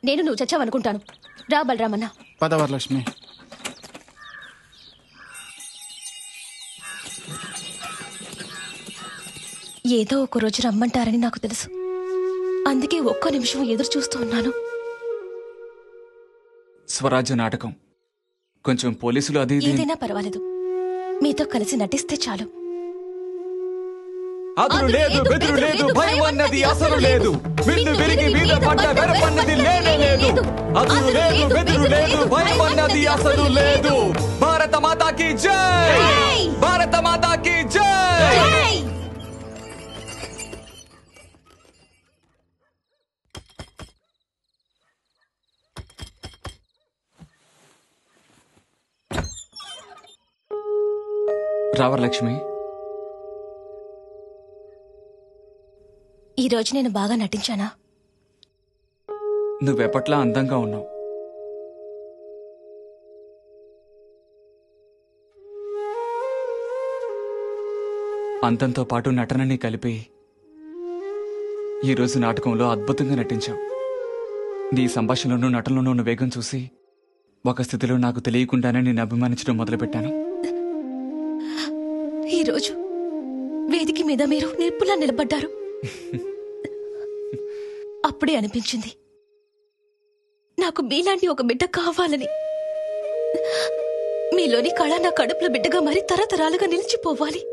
నేను నువ్వు చచ్చావనుకుంటాను. రా బలరామన్న. పద వరలక్ష్మి. ఏదో ఒక రోజు రమ్మంటారని నాకు తెలుసు. అందుకే ఒక్క నిమిషం ఎదురు చూస్తూ ఉన్నాను. స్వరాజ్య నాటకం, కొంచెం పోలీసులు అది ఏదైనా పర్వాలేదు, మీతో కలిసి నటిస్తే చాలు. అదురు లేదు, బెదురు లేదు, భయం అన్నది అసలు లేదు. విందు విరిగి మీద పడ్డ వెరపన్నది లేనే లేదు. అదురు లేదు, బెదురు లేదు, భయం అన్నది అసలు లేదు. భారత మాతాకి జై! భారత మాతాకి జై! రావరలక్ష్మి, ఈ రోజు నేను బాగా నటించానా? నువ్వెప్పట్లా అందంగా ఉన్నావు. అందంతో పాటు నటనని కలిపి ఈరోజు నాటకంలో అద్భుతంగా నటించావు. నీ సంభాషణలోనూ నటనలోనూ ఉన్న వేగం చూసి ఒక స్థితిలో నాకు తెలియకుండానే నేను అభిమానించడం మొదలుపెట్టాను. ఈరోజు వేదిక మీద మీరు నిప్పులా నిలబడ్డారు. అప్పుడే అనిపించింది నాకు మీలాంటి ఒక బిడ్డ కావాలని. మీలోని కళ నా కడుపులో బిడ్డగా మరి తరతరాలుగా నిలిచిపోవాలి.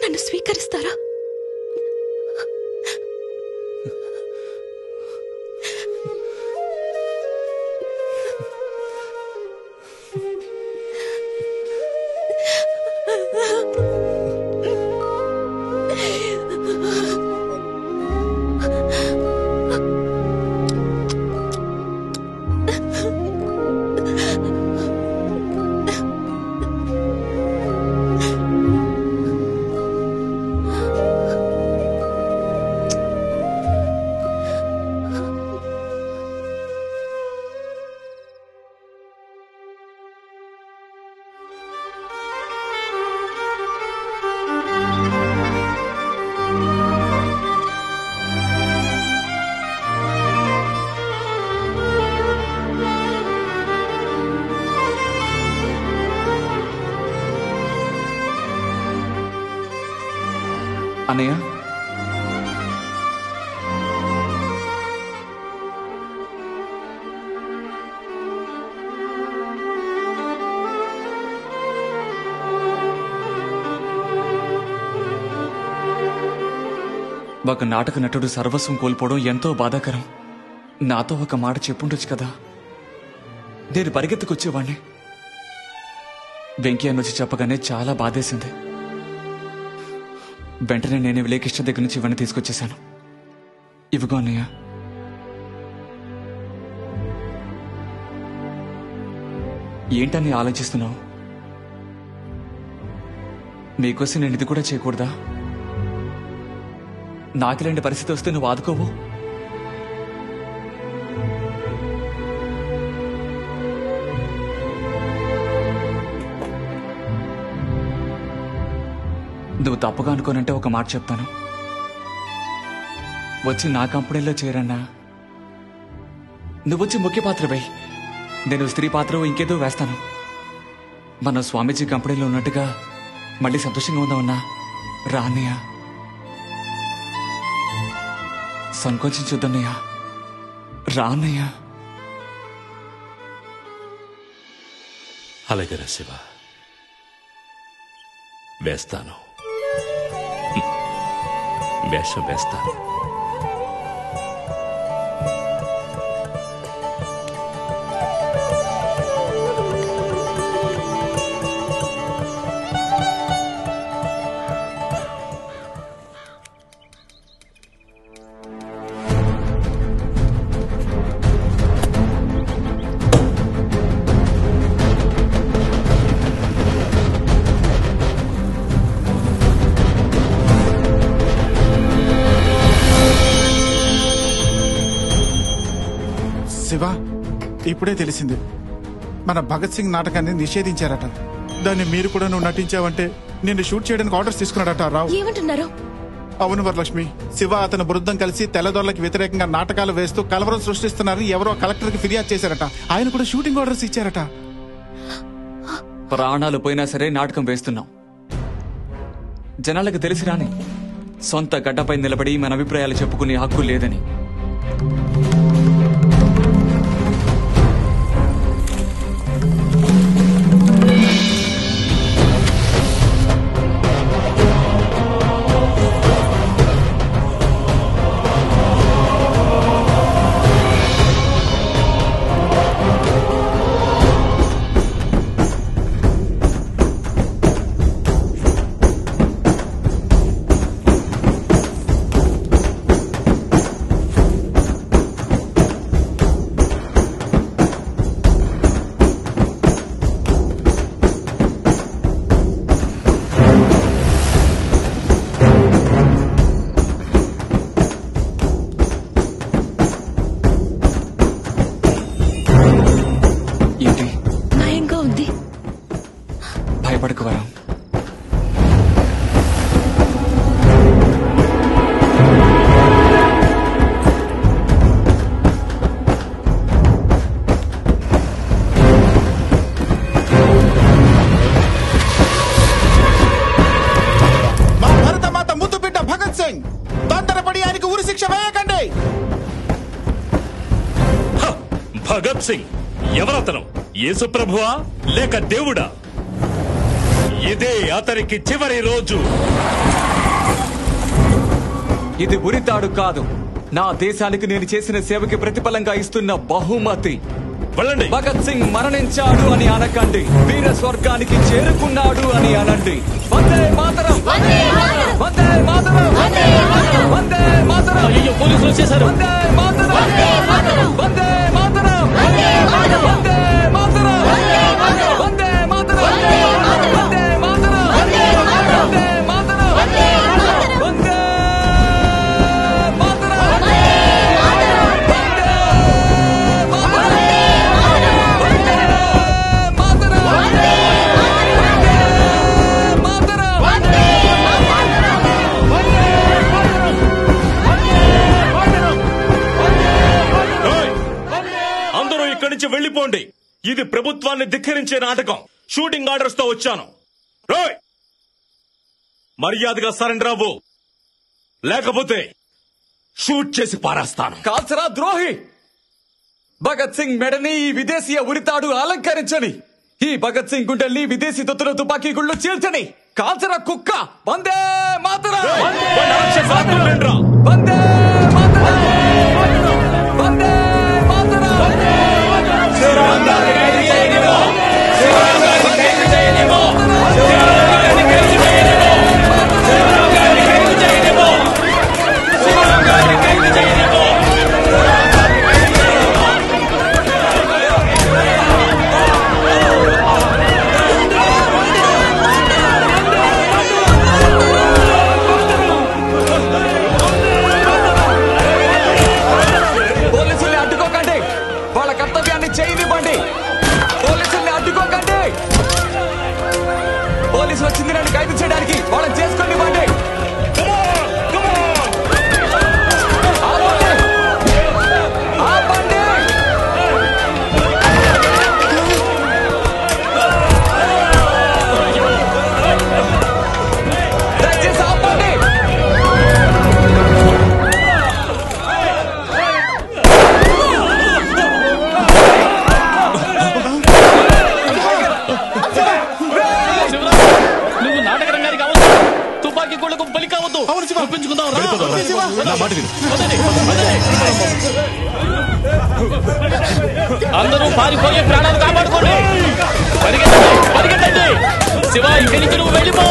నన్ను స్వీకరిస్తారా? అన్నయ్య, ఒక నాటక నటుడు సర్వస్వం కోల్పోవడం ఎంతో బాధాకరం. నాతో ఒక మాట చెప్పుండొచ్చు కదా, నేను పరిగెత్తుకొచ్చేవాణ్ణి. వెంకయ్య వచ్చి చెప్పగానే చాలా బాధేసింది. వెంటనే నేను విలేకిష్ట దగ్గర నుంచి ఇవన్నీ తీసుకొచ్చేశాను. ఇవిగో అన్నయ్య. ఏంటని ఆలోచిస్తున్నావు? మీకోసం నేను ఇది కూడా చేయకూడదా? నాకిలాంటి పరిస్థితి వస్తే నువ్వు ఆదుకోవు? నువ్వు తప్పుగా అనుకోనంటే ఒక మాట చెప్తాను. వచ్చి నా కంపెనీలో చేరన్నా. నువ్వొచ్చి ముఖ్య పాత్ర వేయి, నేను స్త్రీ పాత్ర ఇంకేదో వేస్తాను. మన స్వామీజీ కంపెనీలో ఉన్నట్టుగా మళ్ళీ సంతోషంగా ఉందామన్నా. రా అన్నయ్య, సంకోచించొద్దన్నయ్య, రా అన్నయ్య. అలాగే రా శివ, వేస్తాను, వేషం వేస్తాను. శివ, ఇప్పుడే తెలిసింది మన భగత్ సింగ్ నాటకాన్ని నిషేధించారట. దాన్ని మీరు కూడా నువ్వు నటించావంటే నిన్ను షూట్ చేయడానికి ఆర్డర్స్ తీసుకున్నాడట రావు. ఏమంటున్నారు? అవును వరలక్ష్మి, శివ అతని బృందం కలిసి తెల్లదొరలకు వ్యతిరేకంగా నాటకాలు వేస్తూ కలవరం సృష్టిస్తున్నారని ఎవరో కలెక్టర్కి ఫిర్యాదు చేశారట. ఆయన కూడా షూటింగ్ ఆర్డర్స్ ఇచ్చారట. ప్రాణాలు పోయినా సరే నాటకం వేస్తున్నాం. జనాలకు తెలిసి రాని సొంత గడ్డపై నిలబడి మన అభిప్రాయాలు చెప్పుకునే హక్కు లేదని. భయపడకు వరం. భగత్ సింగ్ ఎవరతను? యేసు ప్రభువా లేక దేవుడా? ఇదే అతనికి చివరి రోజు. ఇది ఉరితాడు కాదు, నా దేశానికి నేను చేసిన సేవకి ప్రతిఫలంగా ఇస్తున్న బహుమతి. భగత్ సింగ్ మరణించాడు అని అనకండి, వీర స్వర్గానికి చేరుకున్నాడు అని అనండి. వందే మాతరం! వందే మాతరం! వందే మాతరం! అయ్యో, పోలీసులు వచ్చేసారు. వందే మాతరం! వందే మాతరం! వందే మాతరం! వందే మాతరం! వందే మాతరం! వందే మాతరం! వందే మాతరం! వందే మాతరం! వందే మాతరం! వందే మాతరం! వందే మాతరం! వందే వెళ్ళిపోండి. ఇది ప్రభుత్వాన్ని ధిక్కరించే నాటకం. షూటింగ్ ఆర్డర్స్ తో వచ్చాను. మర్యాదగా సరెండర్ అవ్వు, లేకపోతే షూట్ చేసి పారేస్తాను. కాల్చరా ద్రోహి! భగత్ సింగ్ మెడని ఈ విదేశీయ ఉరితాడు అలంకరించని, ఈ భగత్ సింగ్ గుండెల్ని విదేశీ తొత్తుల తుపాకీ గుళ్ళు చీల్చని. కాల్చరా కుక్క! వందే మాతరం! వందే మాతరం! వందే మాతరం! వందే మాతరం! పోలీసుల్ని అడ్డుకోకండి, వాళ్ళ కర్తవ్యాన్ని చేయనివ్వండి. పోలీసుల్ని అడ్డుకోకండి. పోలీసులు వచ్చింది నన్ను ఖైదు చేయడానికి, వాళ్ళని చేసుకోనివ్వండి. దయచేసి ఆపండి. నువ్వు నాటక రంగానికి అవ్వద్దు, తుపాకీ గుళ్ళకు బలి కావద్దు. ఒప్పించుకుందాం రా. అందరూ పారిపోయే ప్రాణాలు కాపాడుకోండి. పరిగెత్తండి, పరిగెత్తండి. శివ, ఇక్కడి నుంచి నువ్వు వెళ్ళిపో.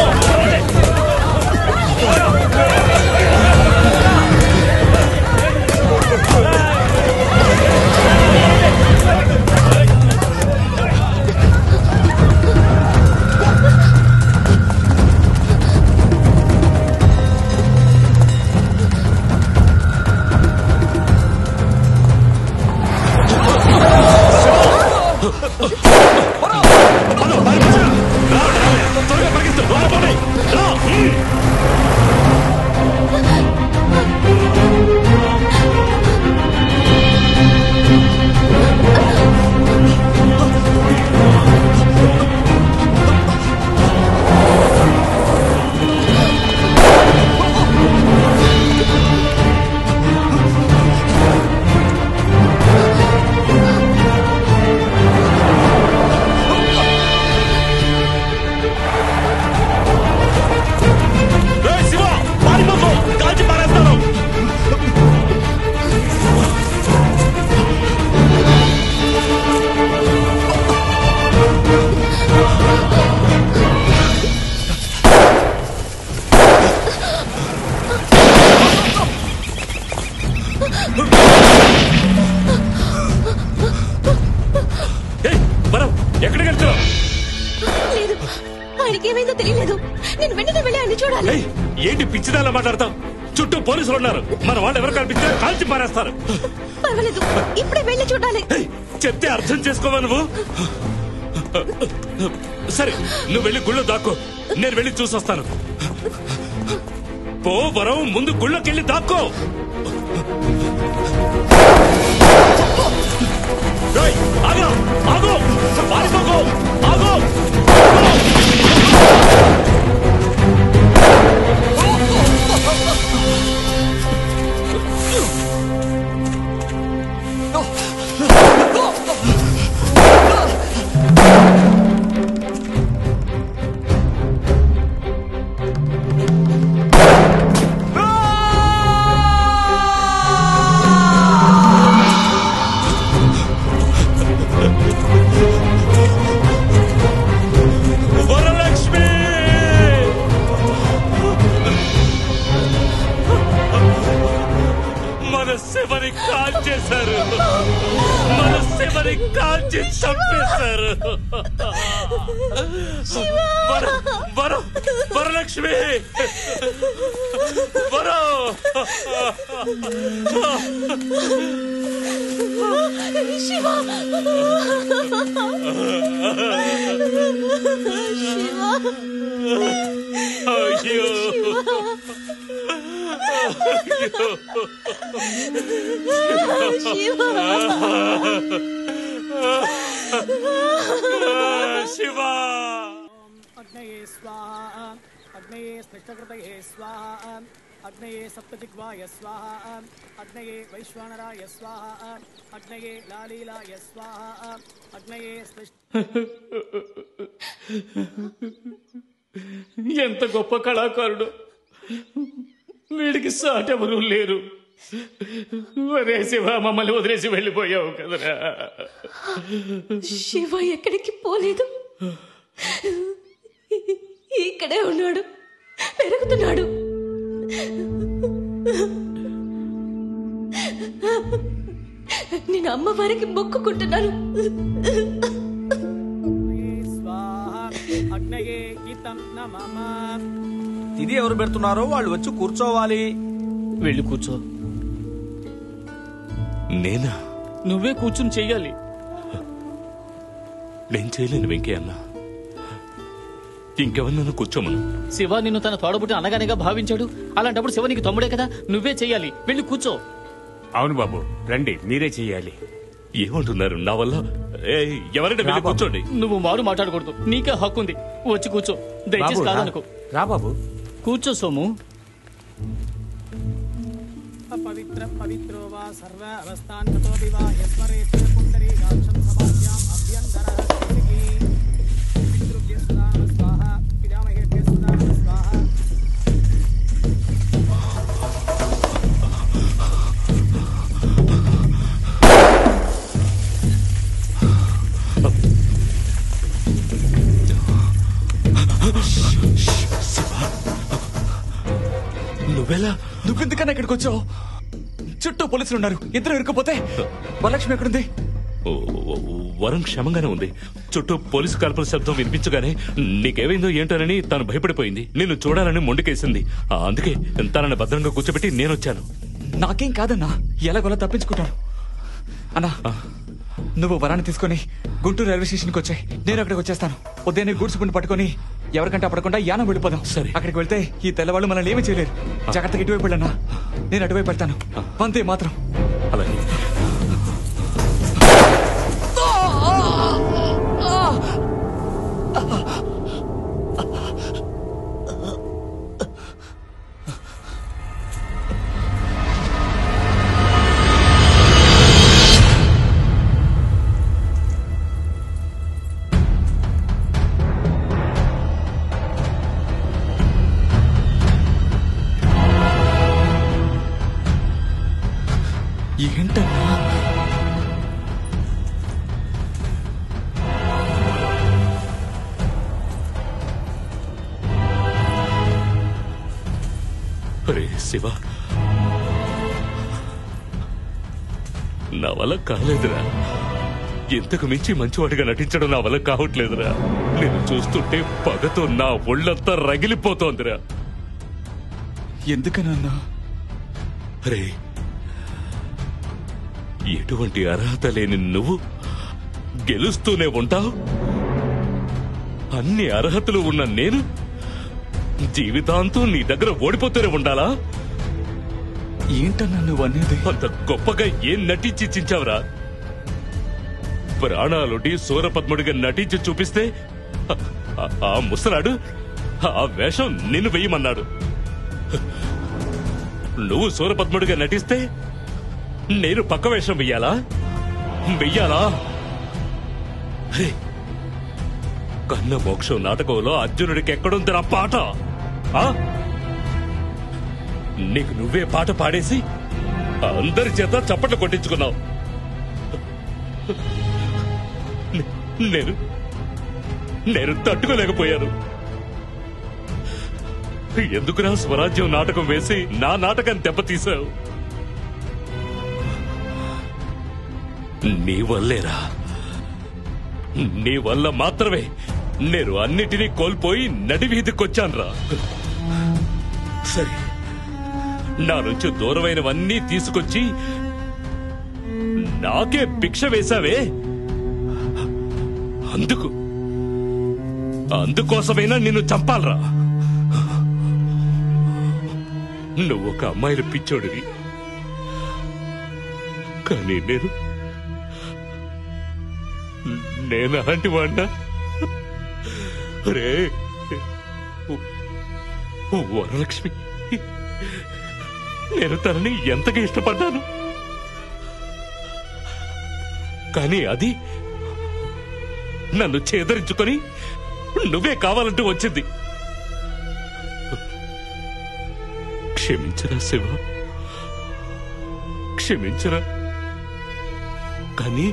ఎక్కడికి వెళ్తున్నావు? లేదు, ఆయనకి ఏమైందో తెలియలేదు. నేను వెంటనే వెళ్ళి ఆయన చూడాలి. ఏంటి పిచ్చిదాలా మాట్లాడతావు? చుట్టూ పోలీసులు ఉన్నారు. మన వాళ్ళు ఎవరు కనిపిస్తే కాల్చి పారేస్తారు. పర్వాలేదు, ఇప్పుడే వెళ్ళి చూడాలి. చెప్తే అర్థం చేసుకోవా నువ్వు? సరే, నువ్వు వెళ్ళి గుళ్ళో దాక్కో, నేను వెళ్ళి చూసొస్తాను. పో వరం, ముందు గుళ్ళోకెళ్ళి దాక్కో. ఆగో, ఆగో, పారిపోకో, ఆగో. అమ్మని కాల్చి చంపేశారు. వరలక్ష్మి అయ్యో శివా అగ్నయే స్వాహ అగ్నయే స్పష్టకృతయే స్వాహ అగ్నయే సప్తదిగ్వాయ స్వాహ అగ్నయే వైశ్వానరాయ స్వాహ అగ్నయే లాలీలాయ స్వాహ అగ్నయే ఎంత గొప్ప కళాకారుడు, వీడికి సాటెవరూ లేరు. ఒరే శివ, మమ్మల్ని వదిలేసి వెళ్ళిపోయావు కదరా. శివ ఎక్కడికి పోలేదు, ఇక్కడే ఉన్నాడు, పెరుగుతున్నాడు. నేను అమ్మవారికి మొక్కుకుంటున్నాను. ఇది ఎవరు పెడుతున్నారో వాళ్ళు వచ్చి కూర్చోవాలి. వెళ్ళి కూర్చో. నేనా? నువ్వే కూర్చుని చెయ్యాలి. నేను చేయలేను వెంకయ్య అన్న, ఇంకెవరినైనా కూర్చోమను. శివ నిన్ను తన తోడబుట్టి అనగానేగా భావించాడు. అలాంటప్పుడు శివ నీకు తమ్ముడే కదా, నువ్వే చెయ్యాలి. వెళ్ళి కూర్చో. అవును బాబు, రండి, మీరే చెయ్యాలి. ఏమంటున్నారు? నా వల్ల ఎవరైనా వెళ్ళి కూర్చోండి. నువ్వు మారు మాట్లాడకూడదు, నీకే హక్కు ఉంది. వచ్చి కూర్చో, దయచేసి కాదనుకో. రా బాబు, కూర్చో సోము. పవిత్ర పవిత్రో వా సర్వ అవస్థాన్ తతోపి వా యస్మరే పుండరీ గాక్షం సమాజ్యాం అభ్యంతరః స్థితికి పితృభ్యః సదాన స్వాహ పితామహేభ్యః సదాన స్వాహ. నువ్వెలా? నువ్వెందుకన్నా ఇక్కడికి వచ్చావు? చుట్టూ పోలీసులు ఉన్నారు, ఇద్దరు ఇరుక్కుపోతే. వరలక్ష్మి ఎక్కడుంది? వరం క్షేమంగానే ఉంది. చుట్టూ పోలీసు కాల్పుల శబ్దం వినిపించగానే నీకేమైందో ఏంటోనని తను భయపడిపోయింది. నిన్ను చూడాలని మొండికేసింది. అందుకే తనని భద్రంగా కూర్చోబెట్టి నేనొచ్చాను. నాకేం కాదన్నా, ఎలాగోలా తప్పించుకుంటాను. అన్నా, నువ్వు వరాన్ని తీసుకుని గుంటూరు రైల్వే స్టేషన్కి వచ్చాయి, నేను అక్కడికి వచ్చేస్తాను. ఉదయాన్నే గూడ్స్ బండి పట్టుకుని ఎవరికంటే అప్పడకుండా యానం వెళ్ళిపోదాం. సరే, అక్కడికి వెళ్తే ఈ తెల్లవాళ్ళు మనల్ని ఏమీ చేయలేరు. జాగ్రత్తగా ఇటువైపు వెళ్ళన్నా, నేను అటువైపు పెడతాను. అంతే మాత్రం. అలాగే. ఏంటన్నా? అరే శివ, నా వల్ల కాలేదురా. ఇంతకు మించి మంచివాడిగా నటించడం నా వల్ల కావట్లేదురా. నేను చూస్తుంటే పగతో నా ఒళ్ళంతా రగిలిపోతోందిరా. ఎందుకనన్నా? అరే, ఎటువంటి అర్హత లేని నువ్వు గెలుస్తూనే ఉంటావు. అన్ని అర్హతలు ఉన్న నేను జీవితాంతం నీ దగ్గర ఓడిపోతూనే ఉండాలా? ఏంటన్నా నువ్వు అనేది? అంత గొప్పగా ఏం నటించి చించావురా? ప్రాణాలుడి సూరపద్ముడిగా నటించి చూపిస్తే ఆ ముసలాడు ఆ వేషం నిన్ను వెయ్యమన్నాడు. నువ్వు సూరపద్ముడిగా నటిస్తే నేను పక్క వేషం వెయ్యాలా? అరే, కన్న మోక్షం నాటకంలో అర్జునుడికి ఎక్కడుందిరా పాట? నీకు నువ్వే పాట పాడేసి అందరి చేత చప్పట్లు కొట్టించుకున్నావు. నేను తట్టుకోలేకపోయాను. ఎందుకురా స్వరాజ్యం నాటకం వేసి నా నాటకాన్ని దెబ్బతీశావు? నీ వల్లేరా, నీ వల్ల మాత్రమే నేను అన్నిటినీ కోల్పోయి నడివీధికొచ్చాన్రా. సరే, నా నుంచి దూరమైనవన్నీ తీసుకొచ్చి నాకే భిక్ష వేశావే, అందుకోసమైనా నిన్ను చంపాలరా. నువ్వు ఒక అమ్మాయిల పిచ్చోడివి, కానీ నేను అలాంటి వాడినా? రే వరలక్ష్మి, నేను తనని ఎంతగా ఇష్టపడ్డాను, కానీ అది నన్ను చేదరించుకొని నువ్వే కావాలంటూ వచ్చింది. క్షమించరా శివ, క్షమించరా. కానీ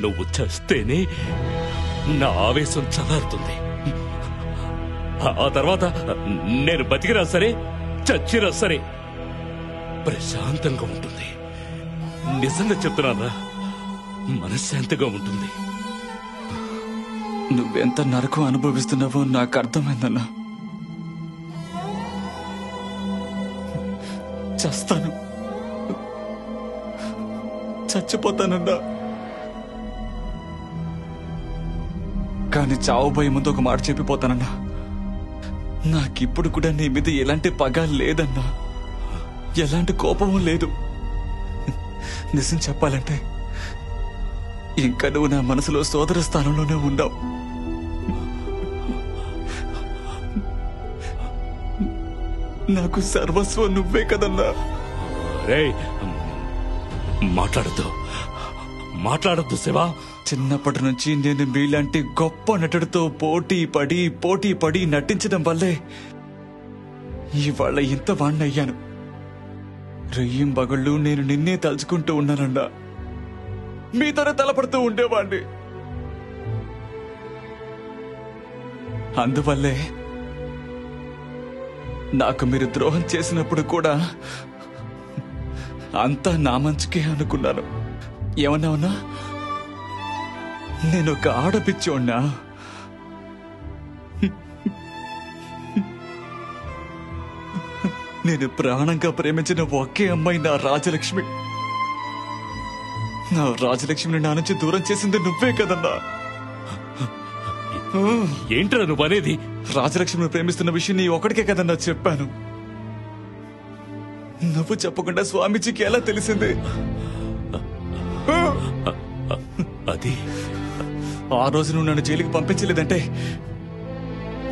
నువ్వు చస్తేనే నా ఆవేశం చల్లారుతుంది. ఆ తర్వాత నేను బతికినా సరే, చచ్చినా సరే ప్రశాంతంగా ఉంటుంది. నిజంగా చెప్తున్నారా, మనశ్శాంతిగా ఉంటుంది. నువ్వెంత నరకం అనుభవిస్తున్నావో నాకు అర్థమైందన్నా. చస్తాను, చచ్చిపోతానన్నా. కానీ చావుపోయే ముందు ఒక మాట చెప్పిపోతానన్నా, నాకిప్పుడు కూడా నీ మీద ఎలాంటి పగ లేదన్నా, ఎలాంటి కోపము లేదు. నిజం చెప్పాలంటే ఇంకా నువ్వు నా మనసులో సోదర స్థానంలోనే ఉన్నావు. నాకు సర్వస్వం నువ్వే కదన్నా. మాట్లాడద్దు శివా. చిన్నప్పటి నుంచి నేను మీలాంటి గొప్ప నటుడితో పోటీ పడి నటించడం వల్లే ఇవాళ ఇంత వాణ్ణయ్యాను. రెయ్యం బగళ్ళు నేను నిన్నే తలుచుకుంటూ ఉన్నానన్నా. మీతోనే తలపడుతూ ఉండేవాణ్ణి. అందువల్లే నాకు మీరు ద్రోహం చేసినప్పుడు కూడా అంతా నా మంచికే అనుకున్నాను. ఏమన్నావునా? నేను ఒక ఆడపిచ్చోడ్నా? నేను ప్రాణంగా ప్రేమించిన ఒకే అమ్మాయి నా రాజలక్ష్మి. నా రాజలక్ష్మిని నా నుంచి దూరం చేసింది నువ్వే కదన్నా. ఏంట్రా నువ్వు అనేది? రాజలక్ష్మిని ప్రేమిస్తున్న విషయం నీ ఒకటికే కదన్నా చెప్పాను. నువ్వు చెప్పకుండా స్వామీజీకి ఎలా తెలిసింది? అది ఆ రోజు నువ్వు నన్ను జైలుకి పంపించలేదంటే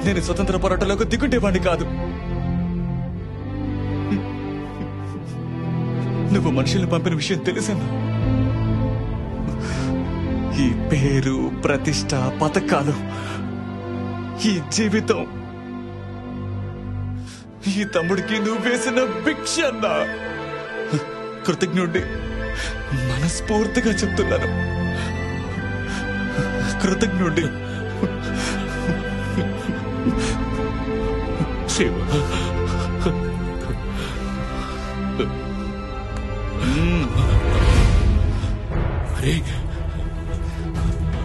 నేను స్వతంత్ర పోరాటంలోకి దిగుండేవాడిని కాదు. నువ్వు మనుషుల్ని పంపిన విషయం తెలుసన్నా. ఈ పేరు, ప్రతిష్ట, పథకాలు, ఈ జీవితం ఈ తమ్ముడికి నువ్వు వేసిన భిక్ష అన్నా. కృతజ్ఞుడి మనస్ఫూర్తిగా చెప్తున్నాను. కృతజ్ఞుడి. శివ,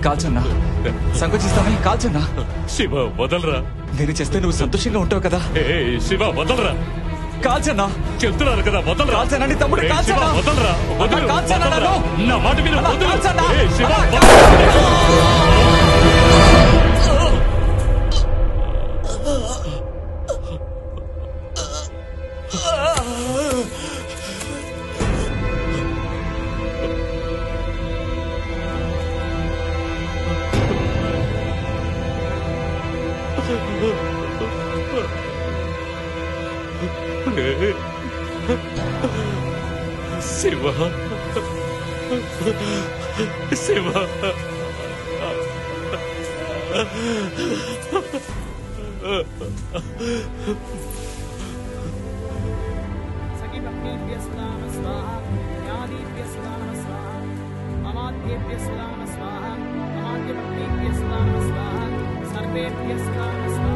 కాల్చన్నా, సంకోచిస్తావా? కాల్చన్నా. శివ వదలరా. నేను చేస్తే నువ్వు సంతోషంగా ఉంటావు కదా. శివ వదలరా. కాల్చన్నా, చెప్తున్నాను కదా వదలరా. కాల్చనండి తమ్ముడు, కాల్చనా. వదలరా. కాల్చనా, నా మాట విను. శివ శివ శివ సఖిభక్తిభ్యః సదా నమః స్వాహా, జ్ఞానీభ్యః సదా నమః స్వాహా, మమాద్యేభ్యః సదా నమః స్వాహా, మమాద్యభక్తిభ్యః సదా నమః స్వాహా, సర్వేభ్యః సదా నమః స్వాహా.